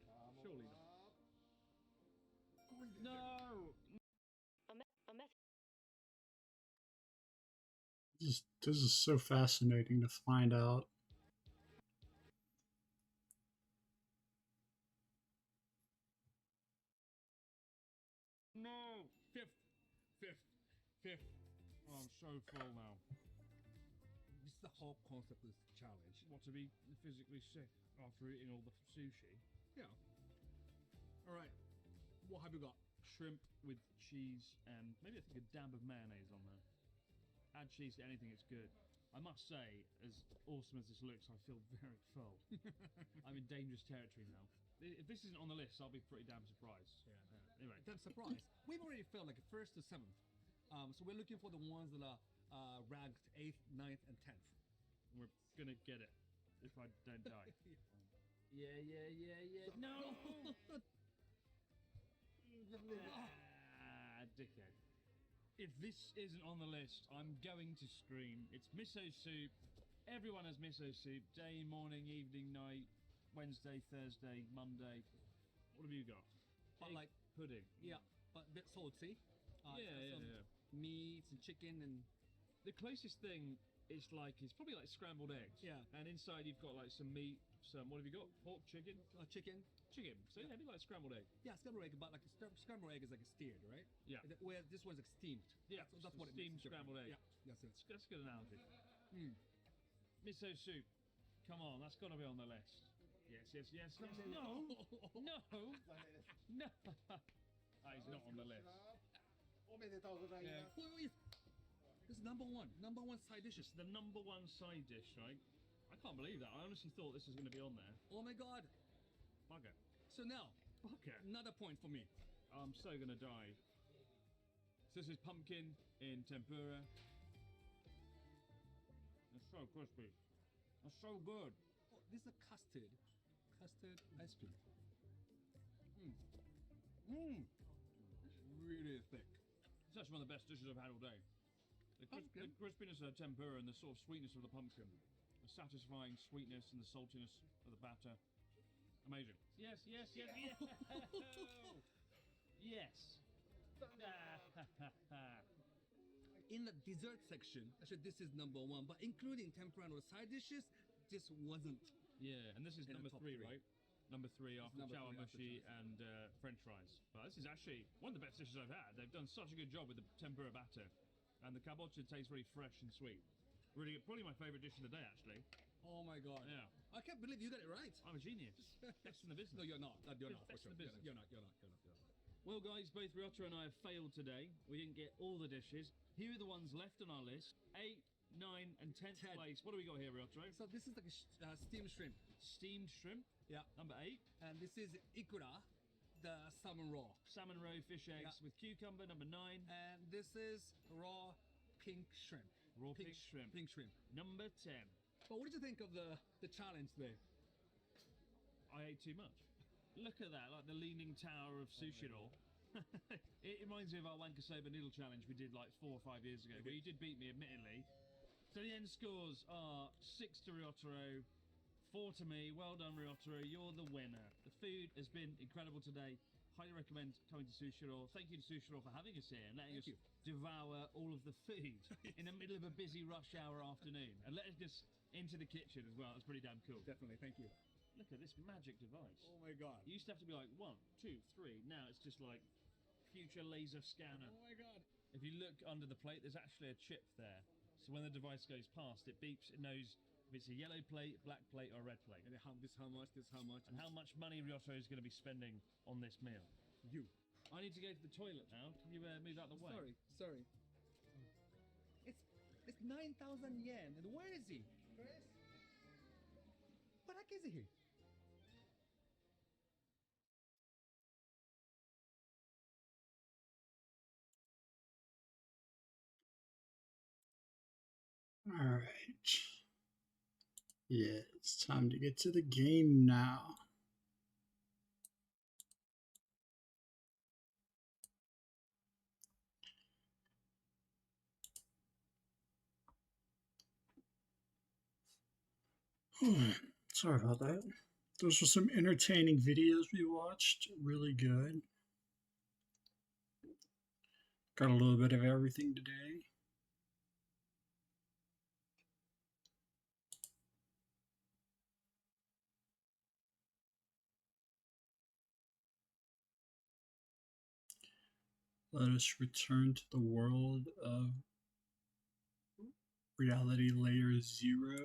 さあもう Surely は No! This is so fascinating to find out. No! Fifth! Oh, I'm so full now. This is the whole concept of this challenge. What, to be physically sick after eating all the sushi? Yeah. All right. What have you got? Shrimp with cheese and maybe I think a dab of mayonnaise on there. Add cheese to anything, it's good. I must say, as awesome as this looks, I feel very full. I'm in dangerous territory now. If this isn't on the list, I'll be pretty damn surprised. Yeah. Anyway, I'm surprised. We've already felt like first to seventh. So we're looking for the ones that are ranked 8th, 9th, and 10th. we're gonna get it if I don't die. Yeah. No! Dickhead. If this isn't on the list, I'm going to scream. It's miso soup. Everyone has miso soup. Day, morning, evening, night, Wednesday, Thursday, Monday. What have you got? But Egg like, pudding. yeah, but a bit salty. Yeah. Meats and chicken and The closest thing is probably like scrambled eggs. Yeah. And inside you've got like some meat, what have you got? Pork, chicken? chicken. Chicken. So yeah, it'd be like scrambled egg. Yeah, scrambled egg, but like scrambled egg is like steered, right? Yeah. Where this one's like steamed. Yeah, that's what it steamed makes it scrambled egg. different. Yeah, that's it. That's a good analogy. Mm. Miso soup. Come on, that's got to be on the list. Yes. No! No! 残念です No! That is not on the list. おめでとうござい Yeah. ます Wait. This is number one side dishes. It's the number one side dish, right? I can't believe that. I honestly thought this was going to be on there. Oh my god. Bugger. So now, Bugger. another point for me. I'm so going to die. So this is pumpkin in tempura. It's so crispy. It's so good. Oh, this is a custard ice cream. Really thick. It's actually one of the best dishes I've had all day. The Pumpkin? crispiness of the tempura and the sort of sweetness of the pumpkin. The satisfying sweetness and the saltiness of the batter. Amazing. Yes. Yes. In the dessert section, actually this is number one, but including tempura and side dishes, this wasn't. Yeah, and this is In the number top three, three. right? Number three after number three after chawanmushi chawanmushi. and French fries. But this is actually one of the best dishes I've had. They've done such a good job with the tempura batter, and the kabocha tastes very fresh and sweet. Really good. Probably my favorite dish of the day, actually. Oh my god. Yeah, I can't believe you got it right. I'm a genius. Best in the business. No, you're not. You're not. For Best sure. in the business. You're not. Well, guys, both Ryota and I have failed today. We didn't get all the dishes. Here are the ones left on our list: 8, 9, and 10th 10. place. What do we got here, Ryota? So this is like a steamed shrimp. Steamed shrimp. Yeah. Number 8. And this is ikura, the salmon raw. Salmon roe fish eggs Yeah. with cucumber. Number 9. And this is raw pink shrimp. Raw pink shrimp. Pink shrimp. Number 10. But what did you think of the challenge there? I ate too much. Look at that, like the leaning tower of Sushiro. It reminds me of our Wankasoba noodle challenge we did like 4 or 5 years ago, where you did beat me, admittedly. So the end scores are 6 to Ryotaro, 4 to me. Well done, Ryotaro. You're the winner. The food has been incredible today. Highly recommend coming to Sushiro. Thank you to Sushiro for having us here and letting Thank us devour all of the food in the middle of a busy rush hour afternoon. And letting us into the kitchen as well. That's pretty damn cool. Definitely, thank you. Look at this magic device. Oh my god. You used to have to be like 1, 2, 3. Now it's just like future laser scanner. Oh my god. If you look under the plate, there's actually a chip there. So when the device goes past, it beeps. It knows if it's a yellow plate, black plate, or a red plate. And this how much, And how much money Ryotaro is going to be spending on this meal. you. I need to go to the toilet now. Can you move out the way? Sorry. It's 9,000 yen. And where is he? What heck is he? All right. Yeah, it's time to get to the game now. Sorry about that. Those were some entertaining videos we watched. Really good. Got a little bit of everything today. Let us return to the world of reality layer 0.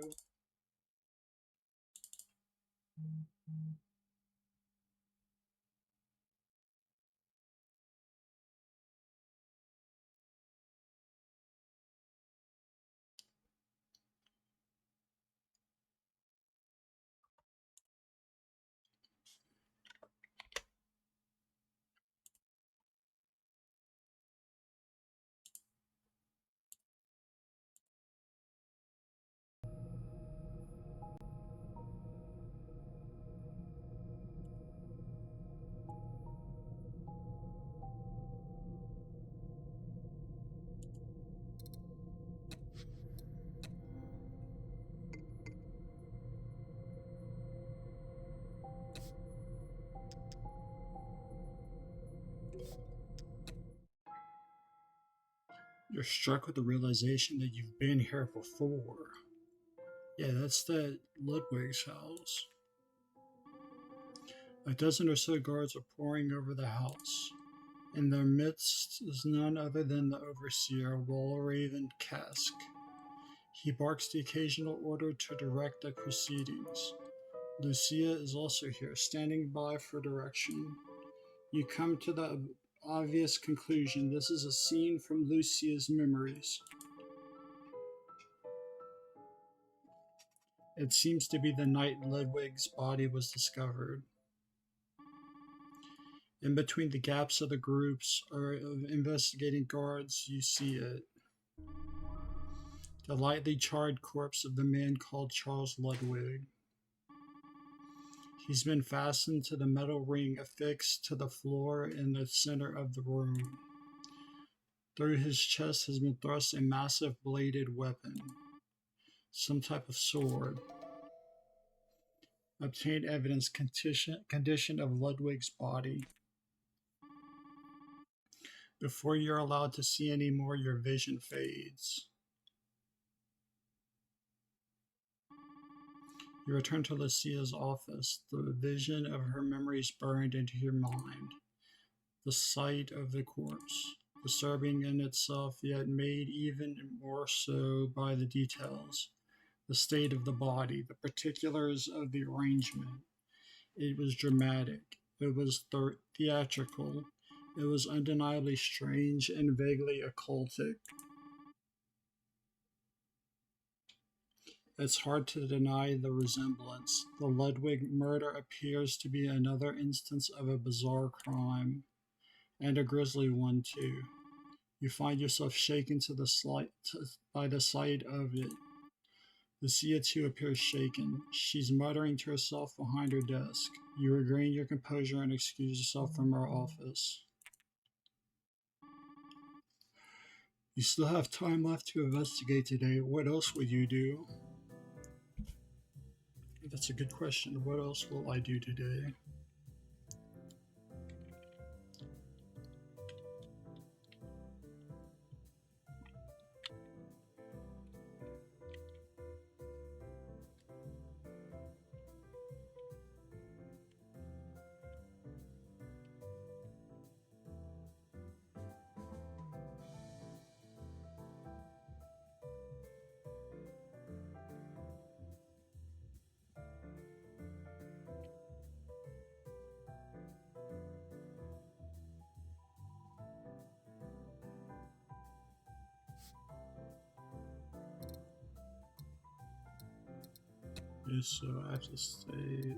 You're struck with the realization that you've been here before. Yeah, that's that Ludwig's house. A dozen or so guards are pouring over the house. In their midst is none other than the overseer, Walraven Cask. He barks the occasional order to direct the proceedings. Lucia is also here, standing by for direction. You come to the obvious conclusion this is a scene from Lucia's memories. It seems to be the night Ludwig's body was discovered. In between the gaps of the groups of investigating guards, you see it. The lightly charred corpse of the man called Charles Ludwig. He's been fastened to the metal ring affixed to the floor in the center of the room. Through his chest has been thrust a massive bladed weapon, some type of sword. Obtained evidence condition of Ludwig's body. Before you're allowed to see any more, your vision fades. You return to Lucia's office. The vision of her memories burned into your mind. The sight of the corpse, disturbing in itself, yet made even more so by the details. The state of the body, the particulars of the arrangement. It was dramatic. It was theatrical. It was undeniably strange and vaguely occultic. It's hard to deny the resemblance. The Ludwig murder appears to be another instance of a bizarre crime, and a grisly one too. You find yourself shaken by the sight of it. Lucia too appears shaken. She's muttering to herself behind her desk. You regain your composure and excuse yourself from her office. You still have time left to investigate today. What else would you do? That's a good question. What else will I do today? Okay, so I have to stay.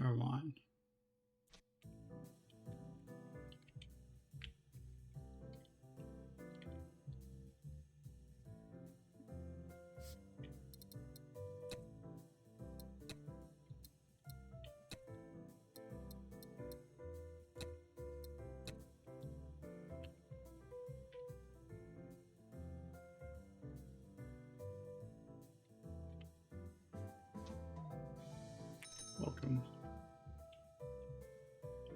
Never mind. Welcome.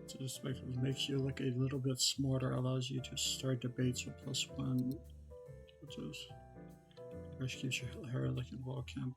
So this makes you look a little bit smarter, allows you to start debates with +1, which is which keeps your hair looking well campaign.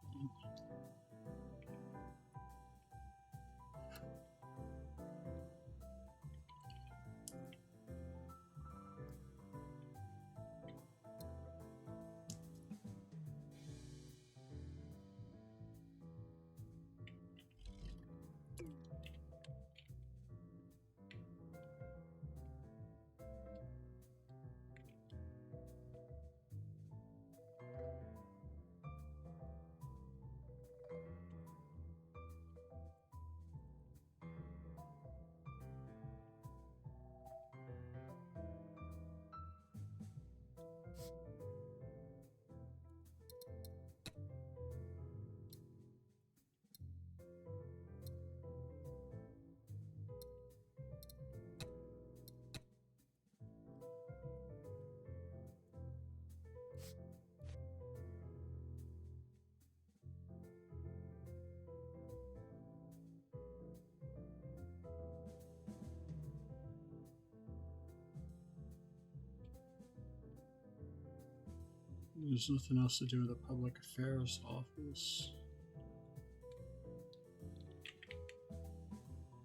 There's nothing else to do with the public affairs office.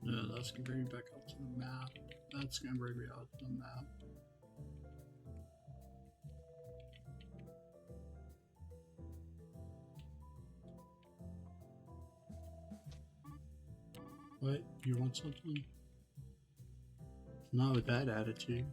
Yeah, that's gonna bring me back up to the map. That's gonna bring me out to the map. What? You want something? Not with that attitude.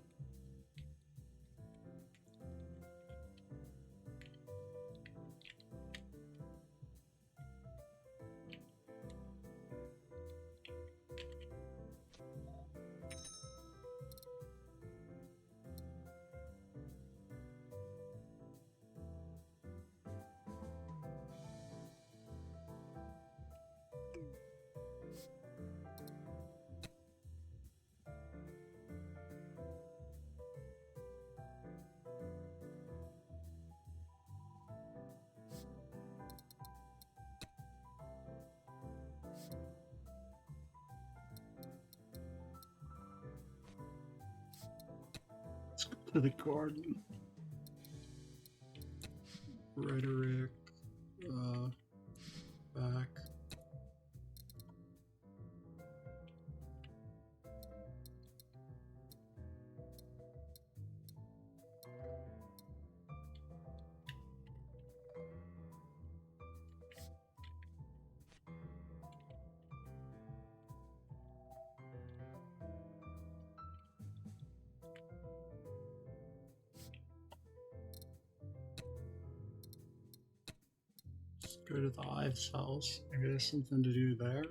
To the garden. Rhetoric. Back. Go to the Ives house. Maybe there's something to do there.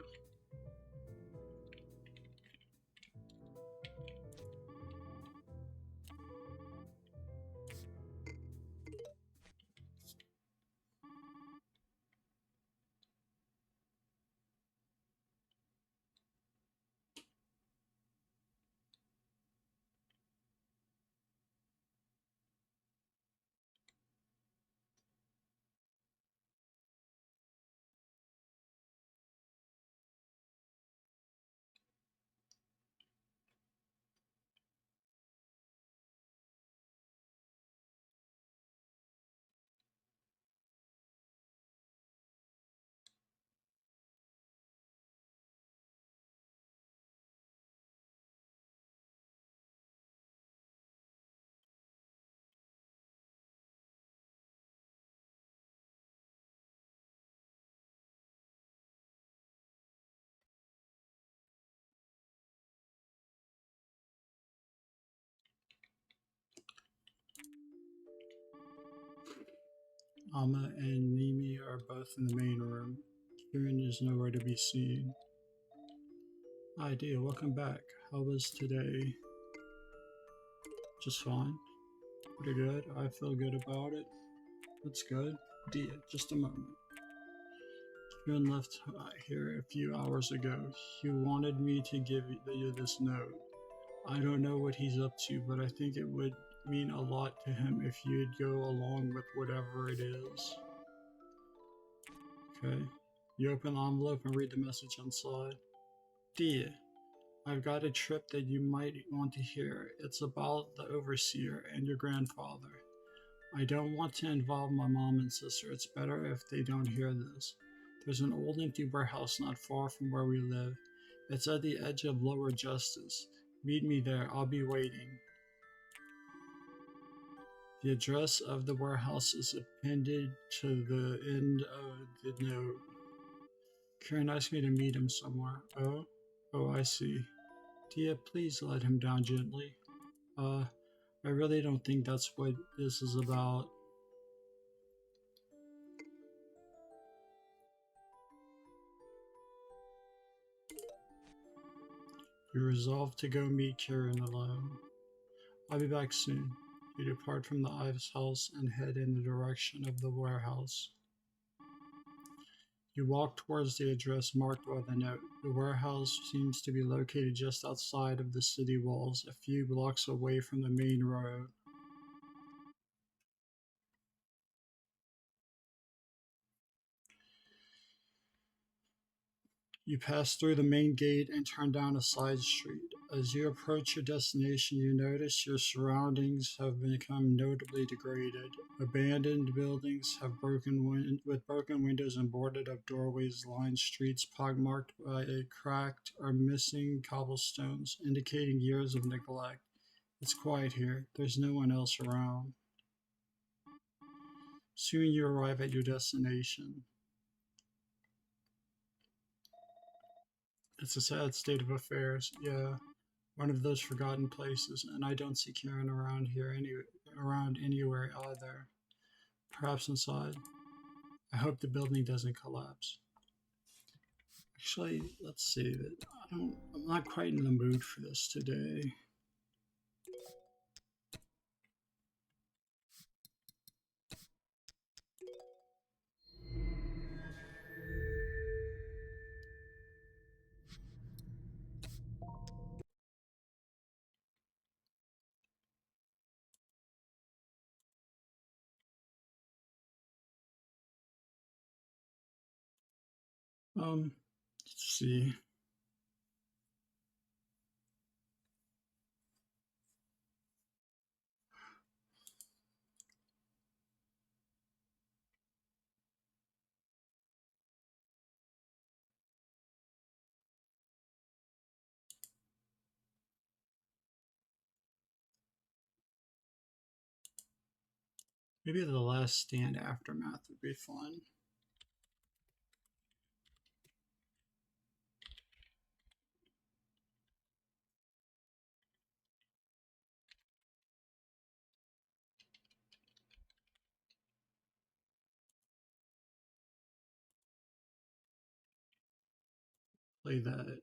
Amma and Mimi are both in the main room. Kieran is nowhere to be seen. Hi, dear. Welcome back. How was today? Just fine. Pretty good. I feel good about it. That's good. Dia, just a moment. Kieran left here a few hours ago. He wanted me to give you this note. I don't know what he's up to, but I think it would mean a lot to him if you'd go along with whatever it is. Okay. You open the envelope and read the message inside. Dear, I've got a trip that you might want to hear. It's about the overseer and your grandfather. I don't want to involve my mom and sister. It's better if they don't hear this. There's an old empty warehouse not far from where we live. It's at the edge of Lower Justice. Meet me there. I'll be waiting. The address of the warehouse is appended to the end of the note. Karen asked me to meet him somewhere. Oh, I see. Tia, please let him down gently. I really don't think that's what this is about. You resolve to go meet Karen alone. I'll be back soon. You depart from the Ives house and head in the direction of the warehouse. You walk towards the address marked by the note. The warehouse seems to be located just outside of the city walls, a few blocks away from the main road. You pass through the main gate and turn down a side street. As you approach your destination, you notice your surroundings have become notably degraded. Abandoned buildings have broken windows and boarded up doorways line streets pockmarked by a cracked or missing cobblestones, indicating years of neglect. It's quiet here. There's no one else around. Soon you arrive at your destination. It's a sad state of affairs. Yeah, one of those forgotten places, and I don't see Karen around anywhere either. Perhaps inside. I hope the building doesn't collapse. Actually, let's save it. I'm not quite in the mood for this today. Let's see. Maybe the last stand aftermath would be fun. Play that.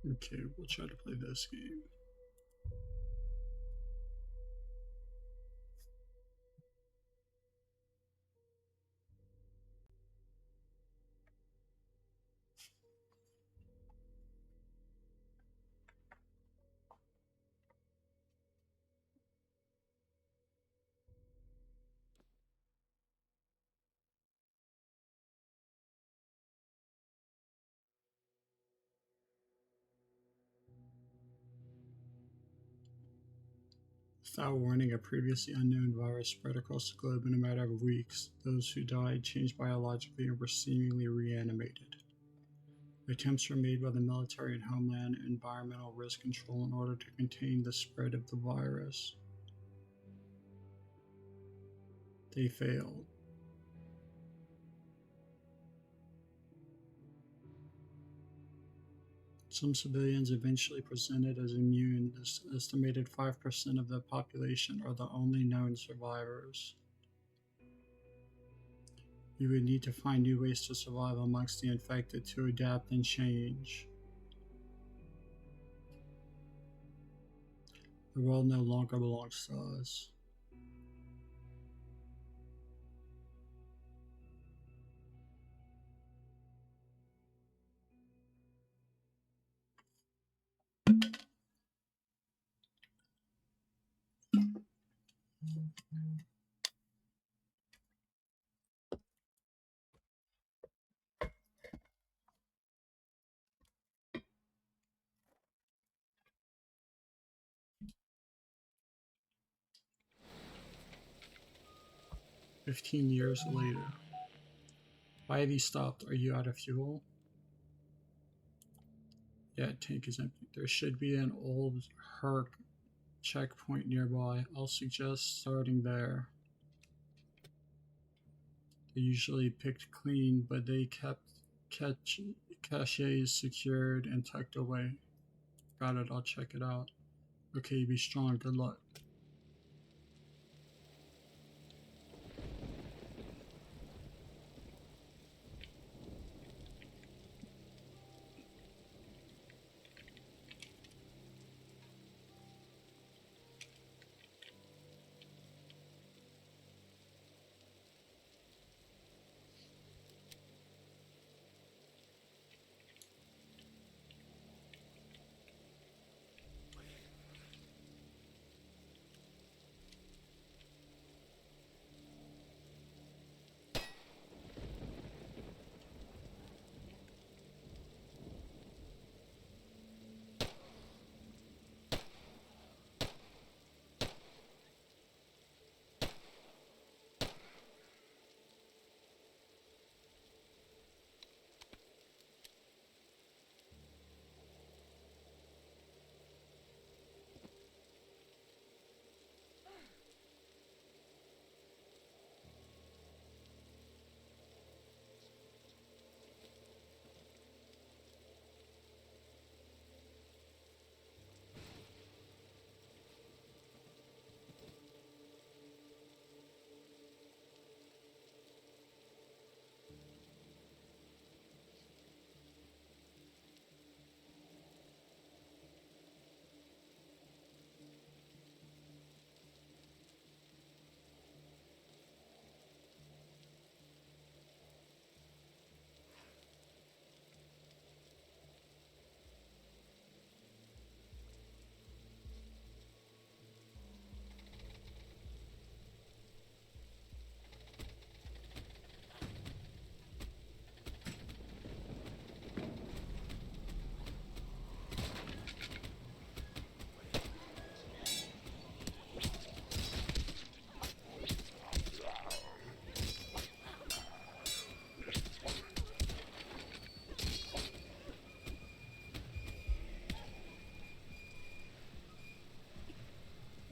Okay, we'll try to play this game. Without warning, a previously unknown virus spread across the globe in a matter of weeks. Those who died changed biologically and were seemingly reanimated. Attempts were made by the military and Homeland Environmental Risk Control in order to contain the spread of the virus. They failed. Some civilians eventually presented as immune. This estimated 5% of the population are the only known survivors. You would need to find new ways to survive amongst the infected to adapt and change. The world no longer belongs to us. Mm-hmm. 15 years later. Why have you stopped? Are you out of fuel? Yeah, tank is empty. There should be an old Herc checkpoint nearby. I'll suggest starting there. They're usually picked clean, but they kept caches secured and tucked away. Got it, I'll check it out. Okay, be strong, good luck.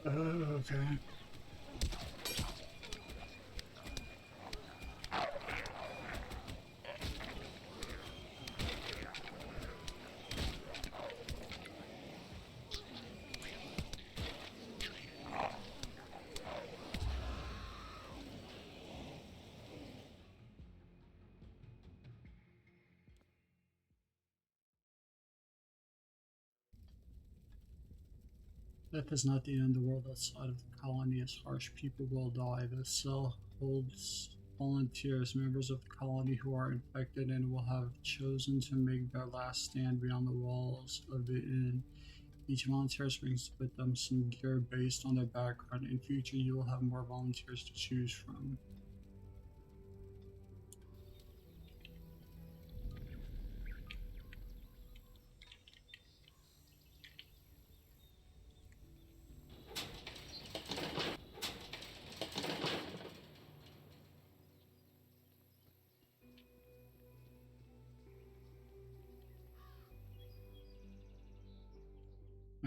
Okay. Death is not the end of the world outside of the colony is harsh. People will die. The cell holds volunteers, members of the colony who are infected and will have chosen to make their last stand beyond the walls of the inn. Each volunteer brings with them some gear based on their background. In future, you will have more volunteers to choose from.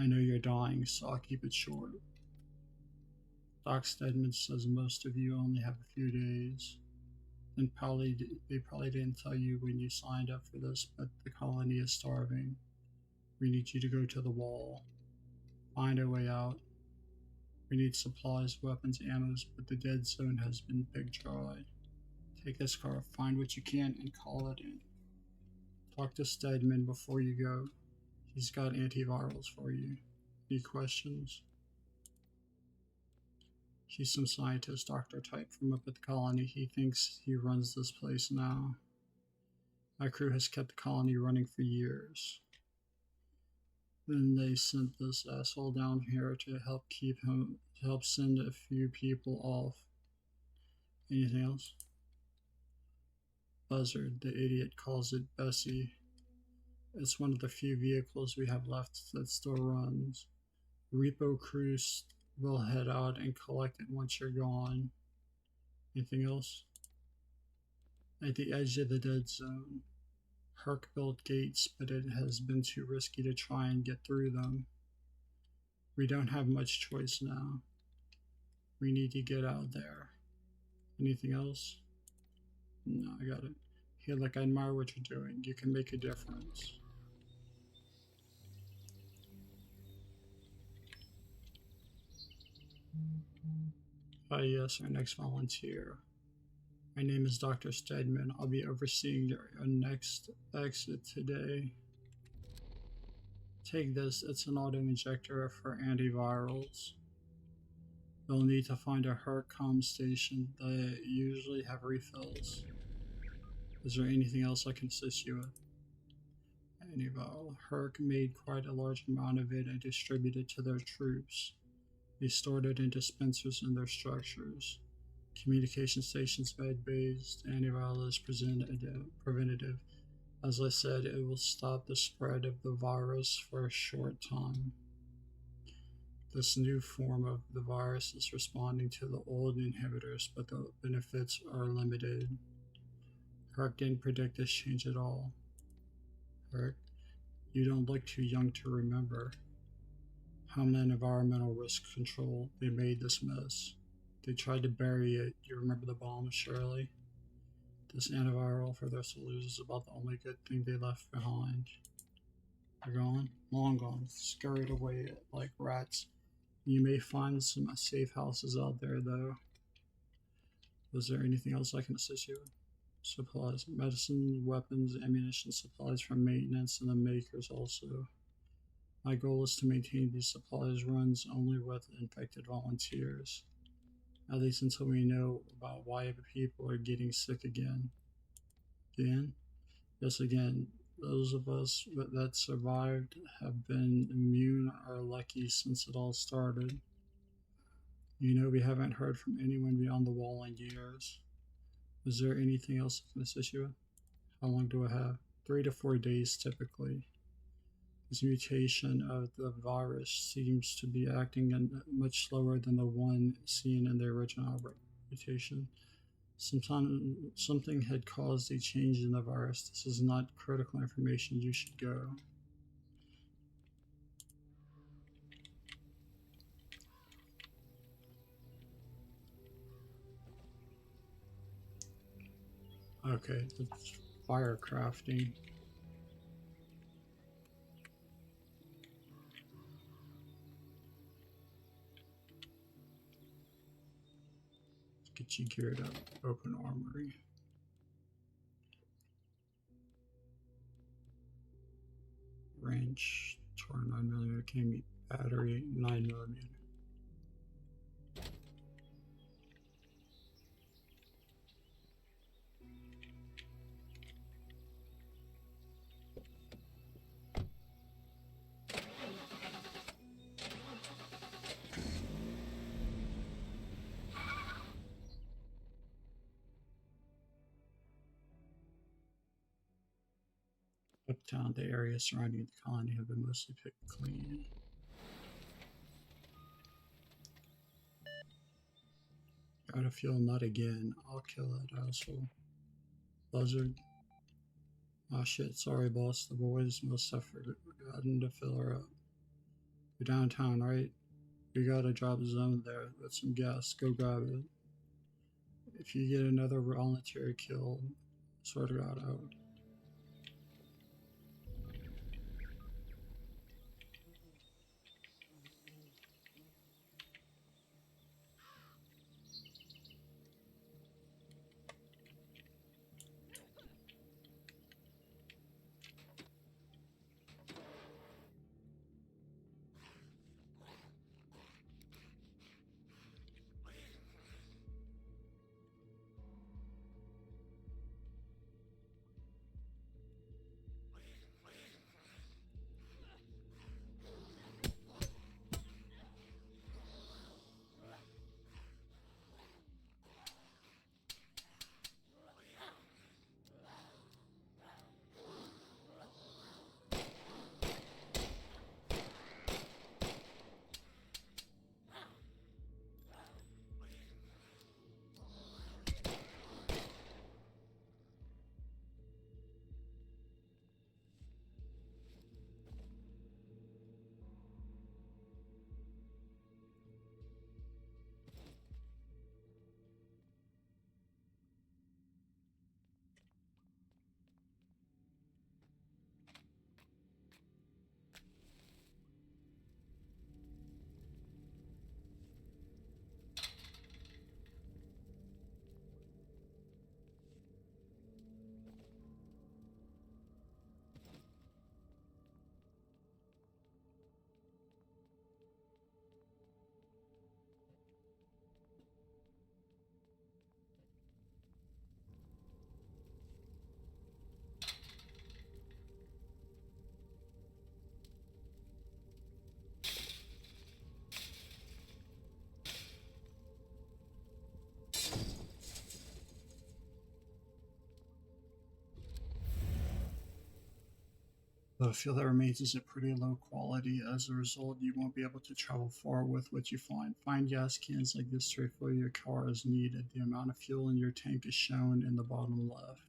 I know you're dying, so I'll keep it short. Doc Stedman says most of you only have a few days. And they probably didn't tell you when you signed up for this, but the colony is starving. We need you to go to the wall. Find a way out. We need supplies, weapons, ammo, but the dead zone has been picked dry. Take this car, find what you can, and call it in. Talk to Stedman before you go. He's got antivirals for you. Any questions? He's some scientist, doctor type from up at the colony. He thinks he runs this place now. My crew has kept the colony running for years. Then they sent this asshole down here to help send a few people off. Anything else? Buzzard, the idiot, calls it Bessie. It's one of the few vehicles we have left that still runs. Repo crews will head out and collect it once you're gone. Anything else? At the edge of the dead zone, Herc built gates, but it has been too risky to try and get through them. We don't have much choice now. We need to get out there. Anything else? No, I got it. Hey, look, I admire what you're doing. You can make a difference. Yes, our next volunteer. My name is Dr. Stedman. I'll be overseeing your next exit today. Take this. It's an auto-injector for antivirals. You'll need to find a Herc comm station. They usually have refills. Is there anything else I can assist you with? Antiviral. Herc made quite a large amount of it and distributed to their troops. They stored it in dispensers in their structures. Communication stations med-based. Antiviral is preventative. As I said, it will stop the spread of the virus for a short time. This new form of the virus is responding to the old inhibitors, but the benefits are limited. Herc didn't predict this change at all. Herc, you don't look too young to remember. Homeland Environmental Risk Control, they made this mess. They tried to bury it. You remember the bomb, Shirley? This antiviral for their soldiers is about the only good thing they left behind. They're gone? Long gone. Scurried away like rats. You may find some safe houses out there, though. Was there anything else I can assist you with? Supplies, medicine, weapons, ammunition, supplies for maintenance, and the makers also. My goal is to maintain these supplies runs only with infected volunteers. At least until we know about why people are getting sick again. Again? Yes, again. Those of us that survived have been immune or lucky since it all started. You know, we haven't heard from anyone beyond the wall in years. Is there anything else I can assist you with? How long do I have? 3 to 4 days typically. This mutation of the virus seems to be acting much slower than the one seen in the original mutation. Something had caused a change in the virus. This is not critical information. You should go. Okay, it's fire crafting. Get you geared up. Open armory. Wrench. 9mm came Battery 9mm. Uptown, the area surrounding the colony have been mostly picked clean. Gotta feel nut again. I'll kill that asshole. Buzzard. Aw shit, sorry boss. The boys must have forgotten to fill her up. You're downtown, right? We got a drop zone there with some gas. Go grab it. If you get another voluntary kill, swear to God out. The fuel that remains is at pretty low quality. As a result, you won't be able to travel far with what you find. Find gas cans like this to refill your car as needed. The amount of fuel in your tank is shown in the bottom left.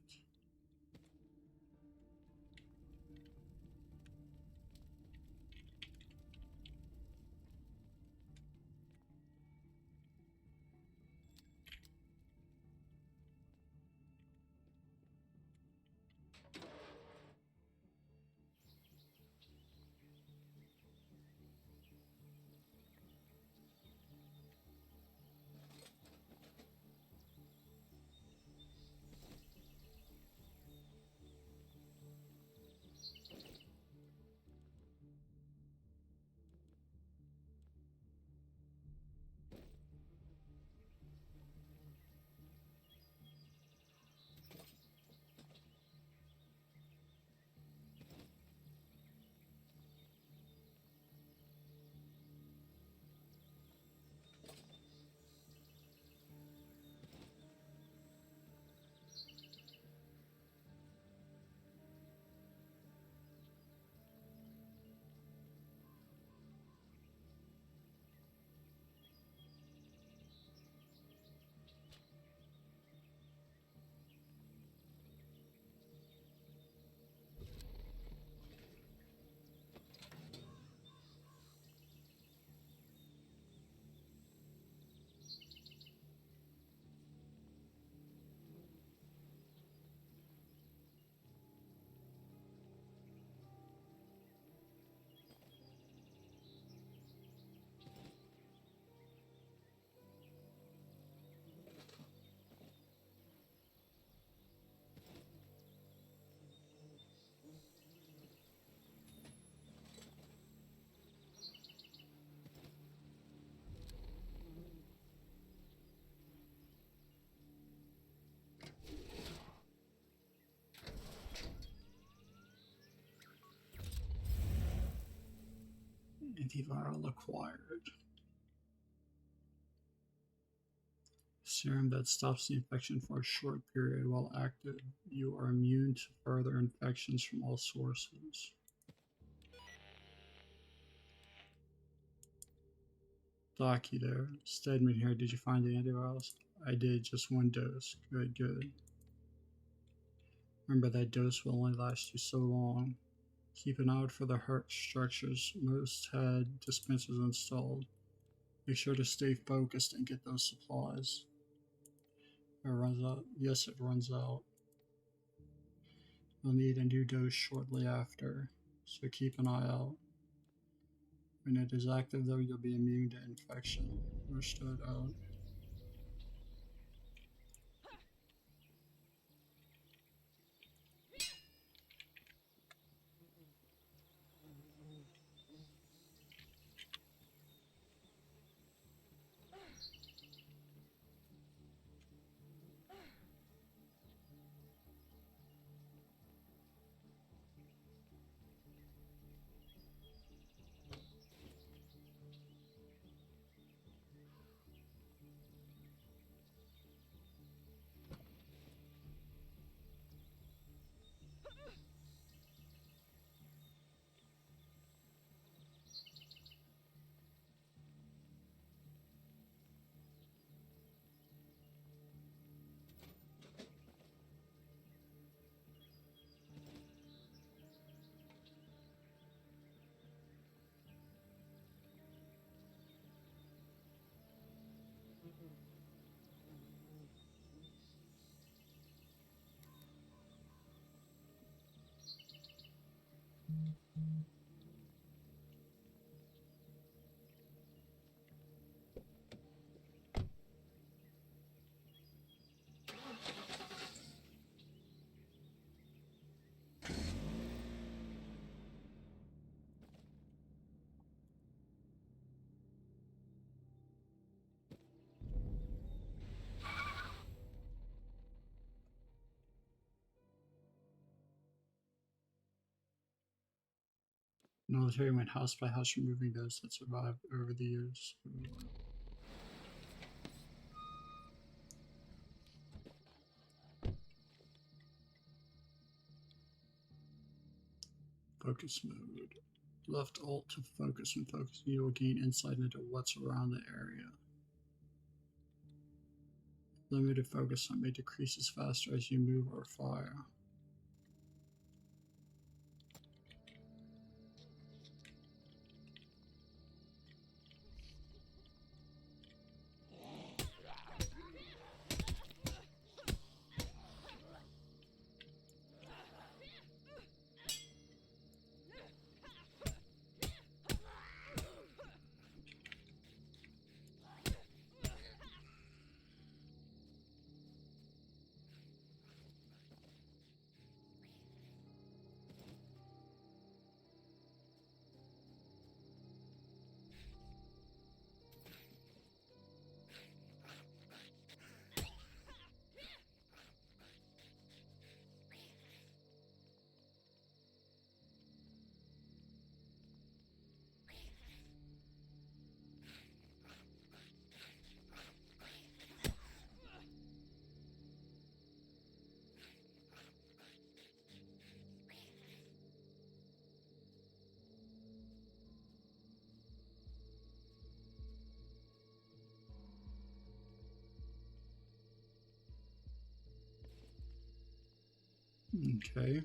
Antiviral acquired. Serum that stops the infection for a short period. While active, you are immune to further infections from all sources. Doc, you there? Stedman here. Did you find the antivirals? I did, just one dose. Good, good. Remember, that dose will only last you so long. Keep an eye out for the hurt structures. Most had dispensers installed. Make sure to stay focused and get those supplies. It runs out. Yes, it runs out. You'll need a new dose shortly after, so keep an eye out. When it is active, though, you'll be immune to infection. Understood. Out. Military went house by house removing those that survived over the years. Focus mode. Left alt to focus. When focusing, you will gain insight into what's around the area. Limited focus on may decrease as faster as you move or fire. Okay.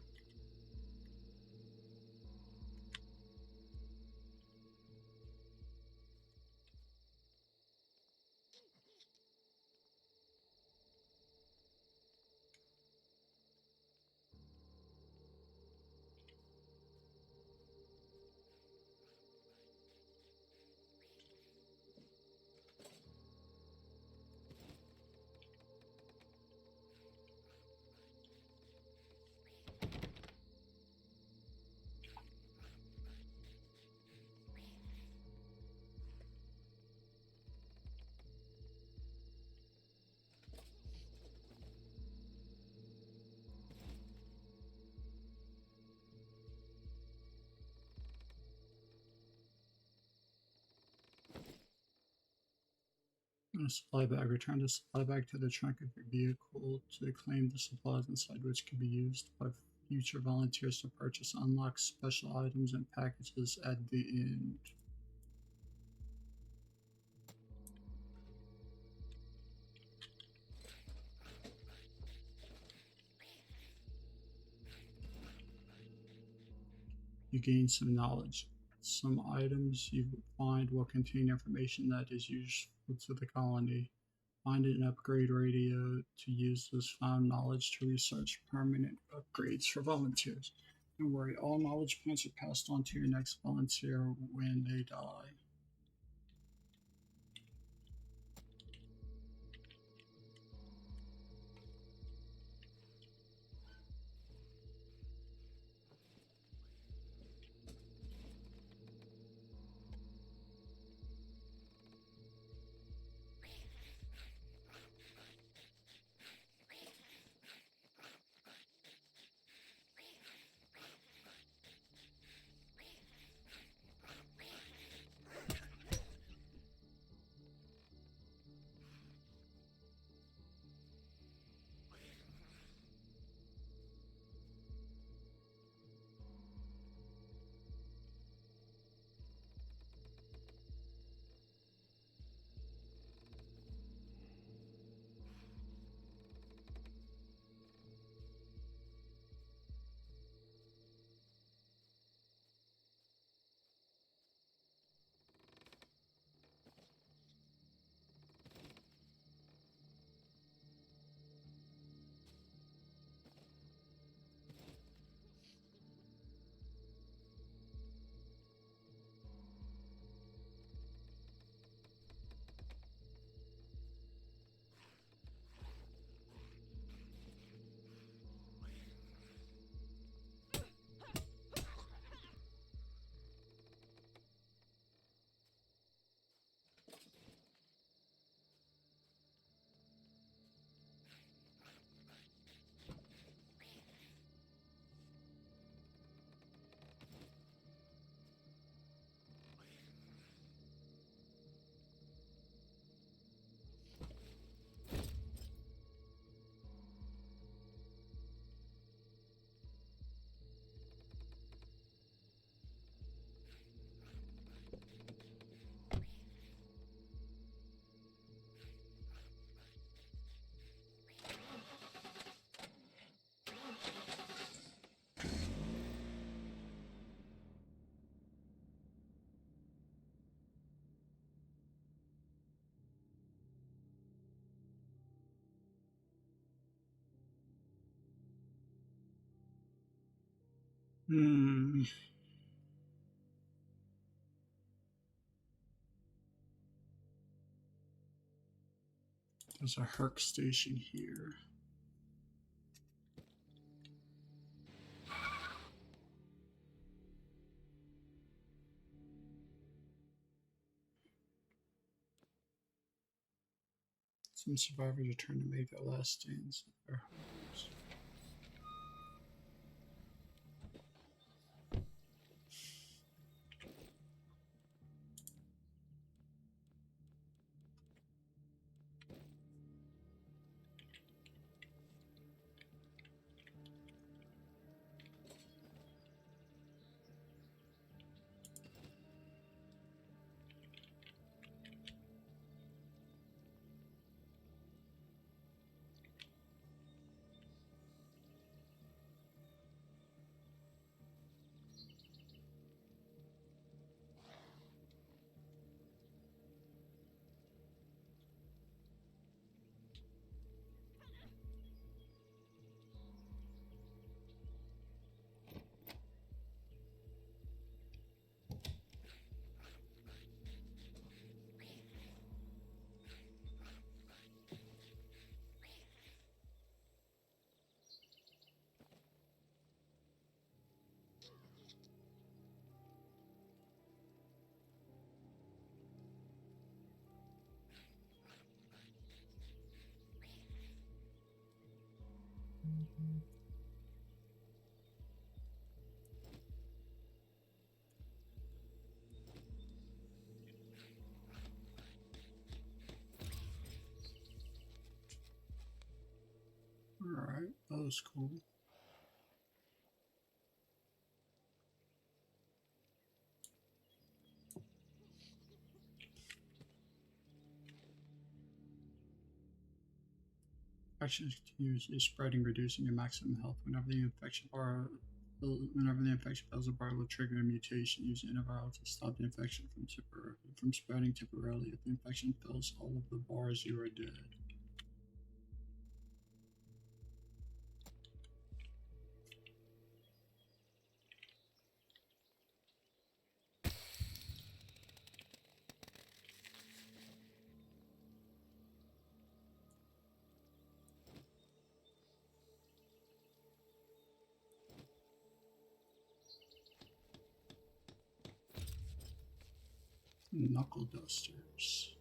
A supply bag. Return the supply bag to the trunk of your vehicle to claim the supplies inside, which can be used by future volunteers to purchase unlock special items and packages at the end. You gain some knowledge. Some items you find will contain information that is useful to the colony. Find an upgrade radio to use this found knowledge to research permanent upgrades for volunteers. Don't worry, all knowledge points are passed on to your next volunteer when they die. Hmm. There's a Herc station here. Some survivors return to make their last stands at their homes. was cool. Infection continues is spreading, reducing your maximum health. Whenever the infection fails, a bar will trigger a mutation. Use antiviral to stop the infection from spreading temporarily. If the infection fills all of the bars, you are dead. Knuckle dusters.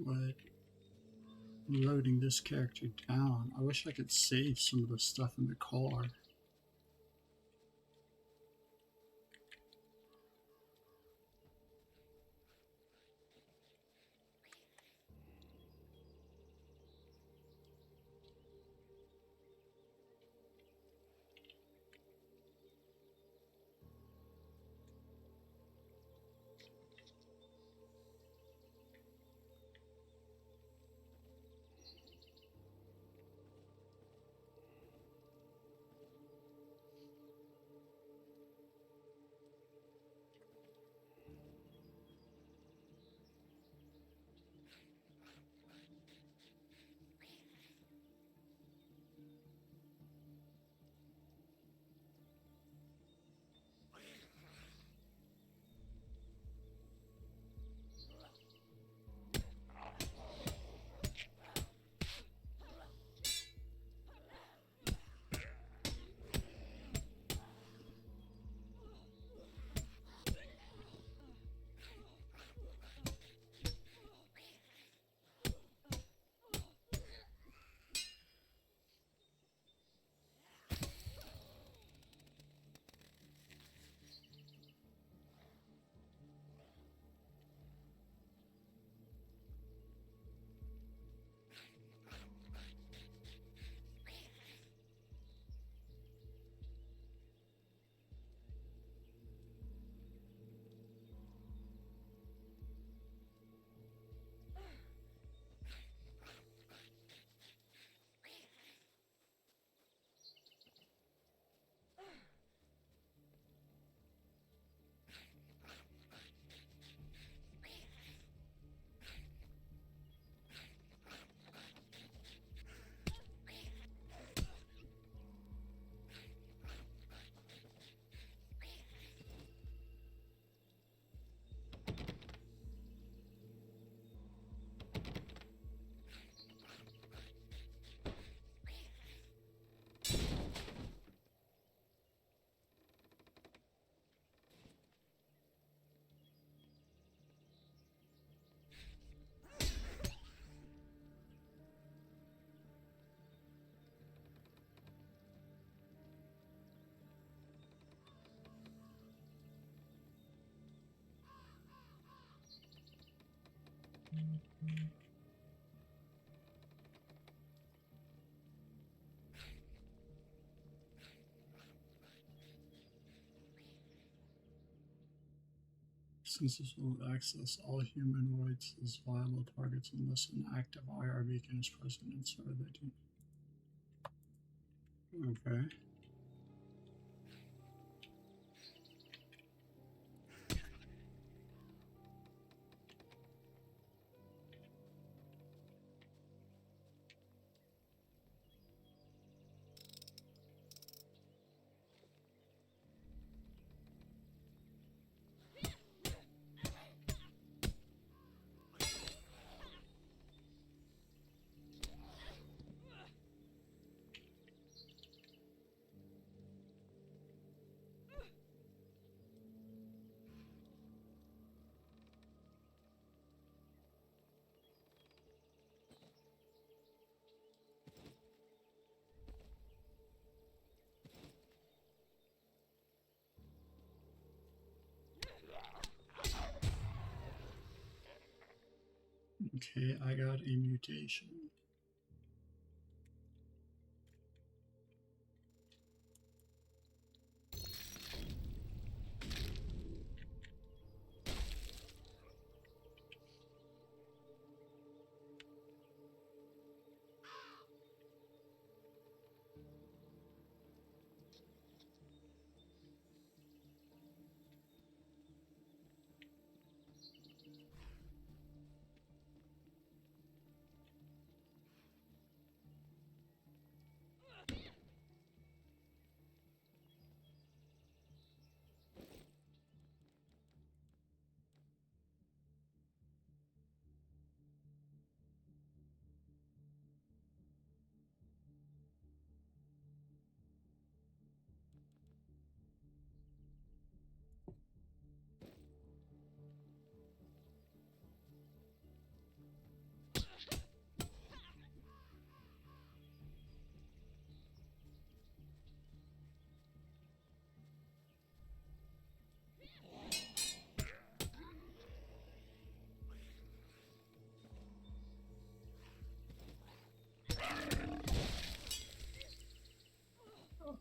What? Loading this character down. I wish I could save some of the stuff in the car. Since this will access all humanoids as viable targets unless an active IR beacon is present inside the team. Okay. Okay, I got a mutation.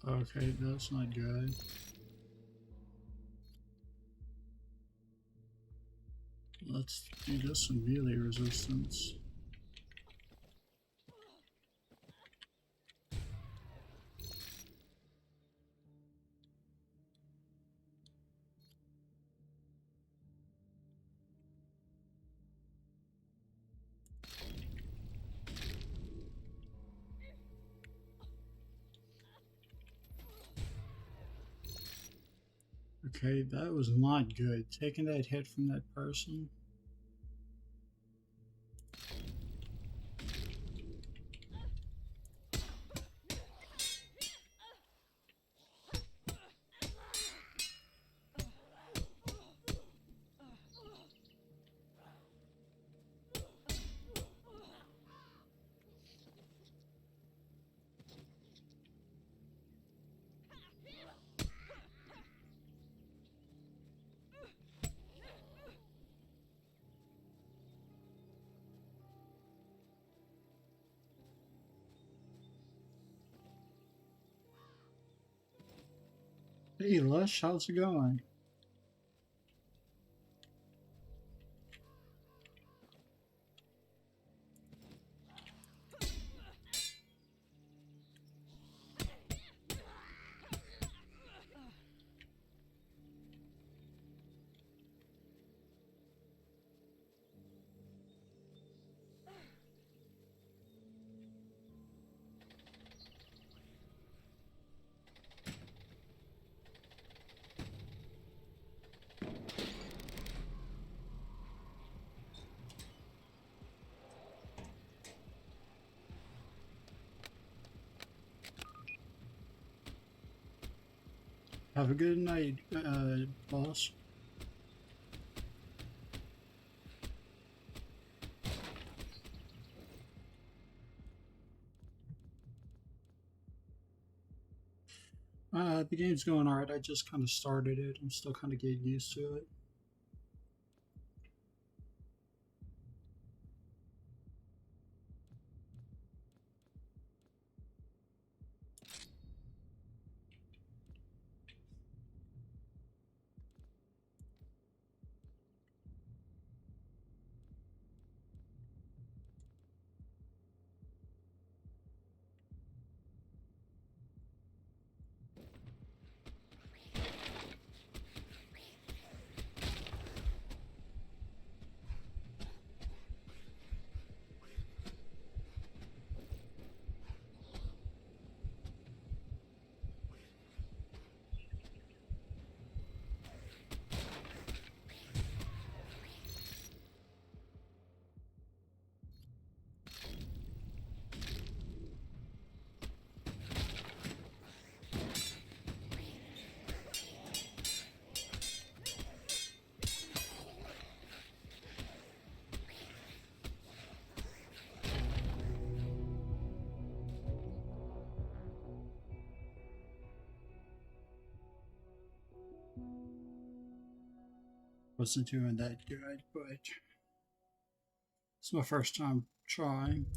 Okay, that's not good. Let's do this some melee resistance. Okay, that was not good. Taking that hit from that person. Hey Lush, how's it going? Have a good night, boss. The game's going alright. I just kind of started it. I'm still kind of getting used to it. Wasn't doing that good, but it's my first time trying.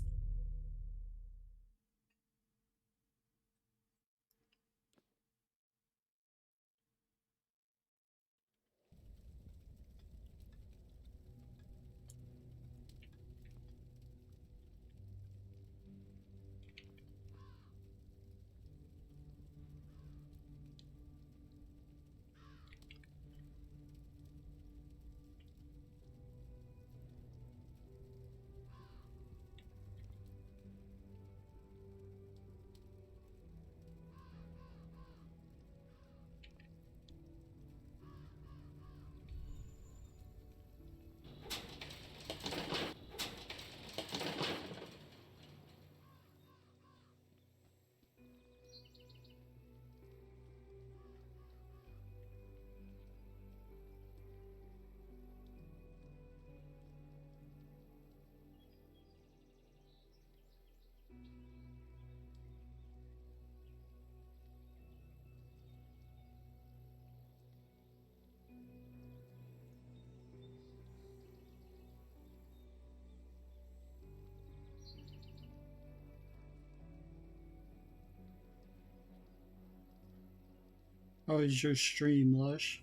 How is your stream, Lush?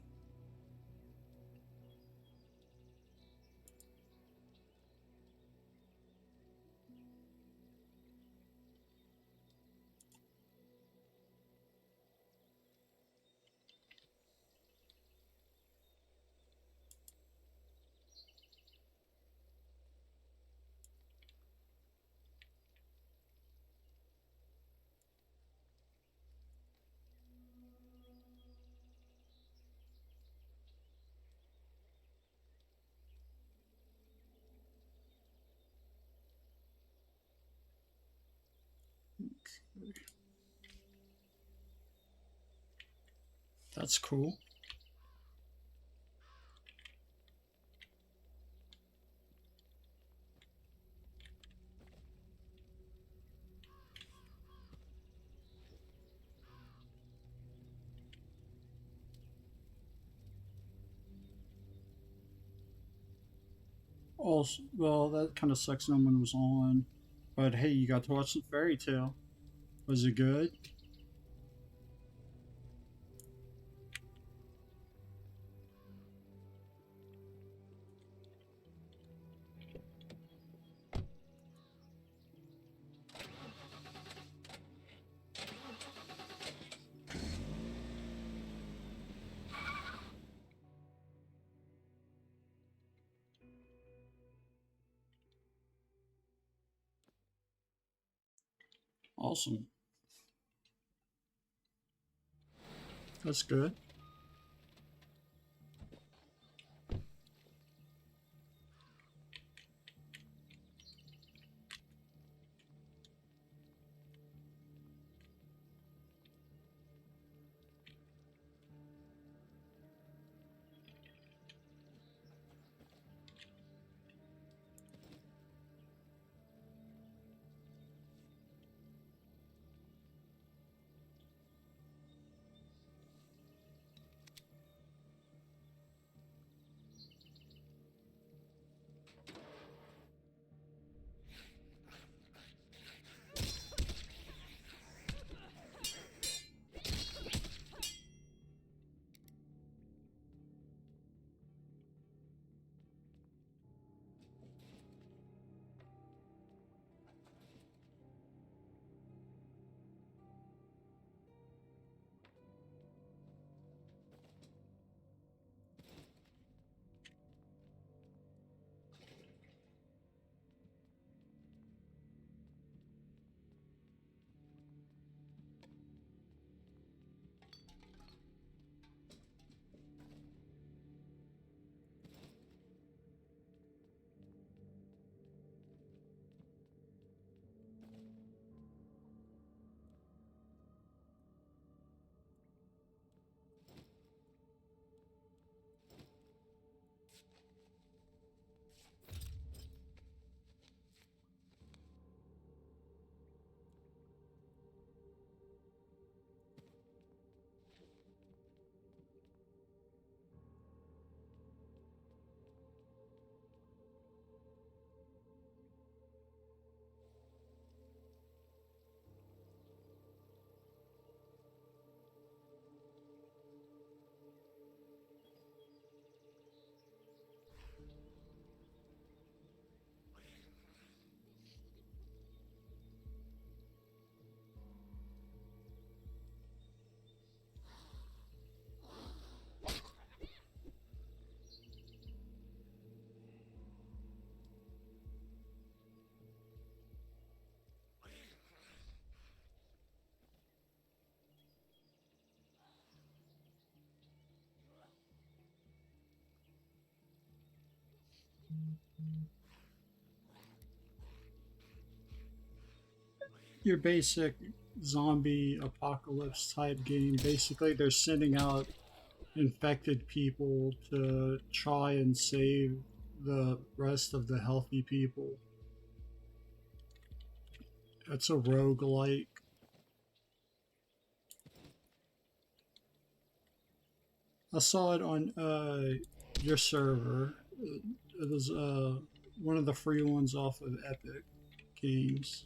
That's cool. Also, well, that kind of sucks no one was on. But hey, you got to watch the fairy tale. Was it good? Awesome. That's good. Your basic zombie apocalypse type game. Basically, they're sending out infected people to try and save the rest of the healthy people. It's a roguelike. I saw it on your server. It was one of the free ones off of Epic Games.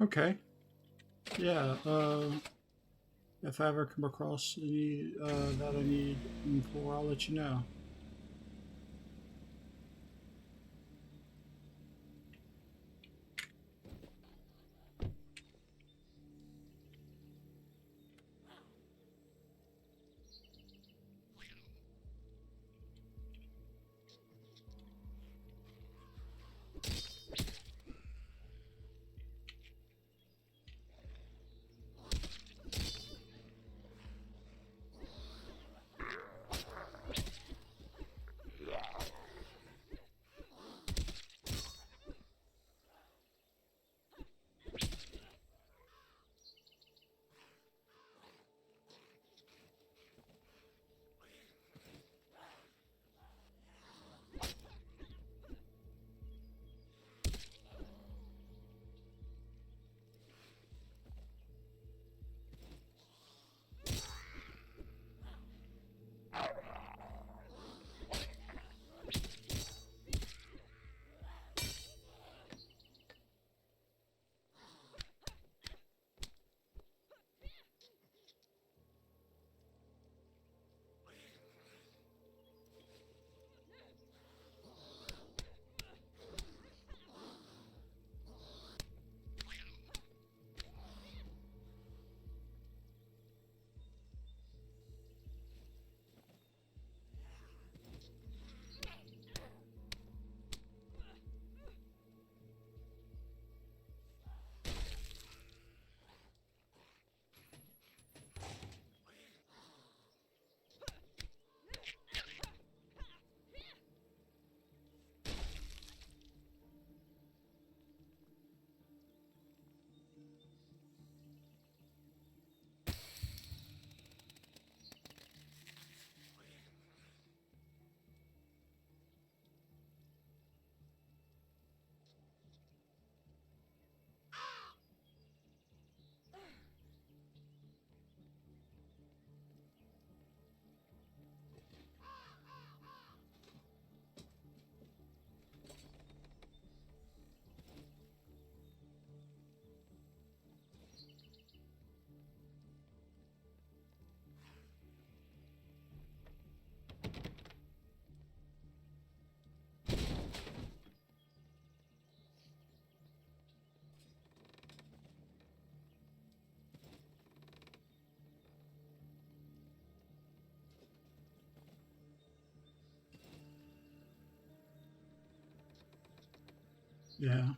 Okay. Yeah. If I ever come across any that I need info, I'll let you know. Yeah.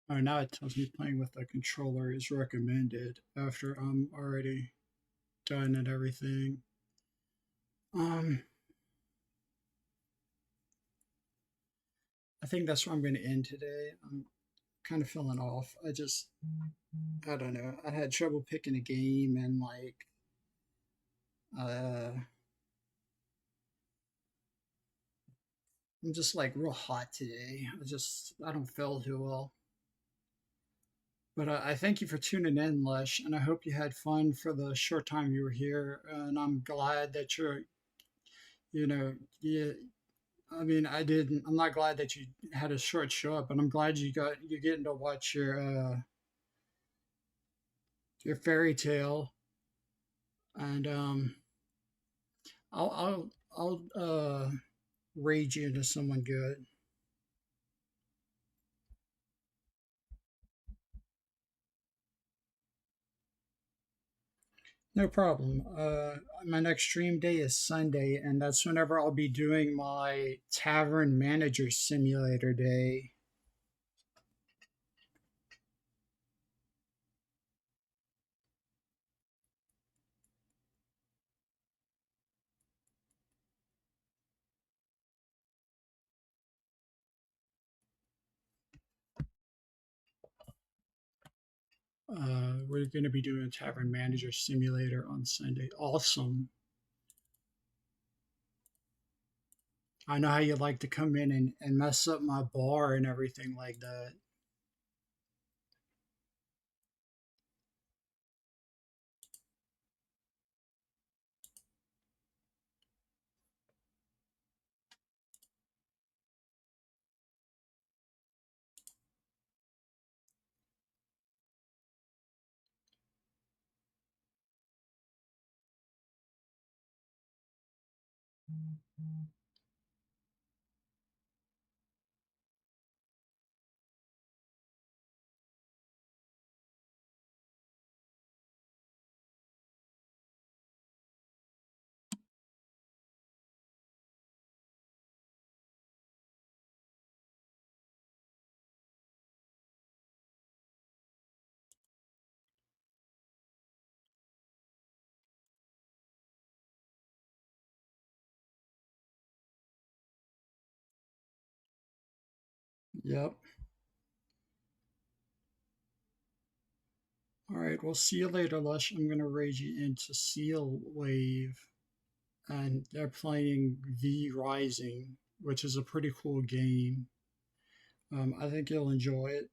Oh, now it tells me playing with the controller is recommended after I'm already done and everything. Um, I think that's where I'm going to end today. I'm kind of feeling off. I don't know. I had trouble picking a game and uh, I'm just like real hot today. I don't feel too well. But I thank you for tuning in, Lesh, and I hope you had fun for the short time you were here. And I'm glad that you know, yeah. I mean, I didn't. I'm not glad that you had a short show up, but I'm glad you're getting to watch your fairy tale. And I'll raid you into someone good. No problem. My next stream day is Sunday, and that's whenever I'll be doing my Tavern Manager Simulator day. We're going to be doing Tavern Manager Simulator on Sunday. Awesome. I know how you like to come in and mess up my bar and everything like that. Yep. All right. We'll see you later, Lush. I'm going to raid you into Seal Wave. And they're playing V Rising, which is a pretty cool game. I think you'll enjoy it.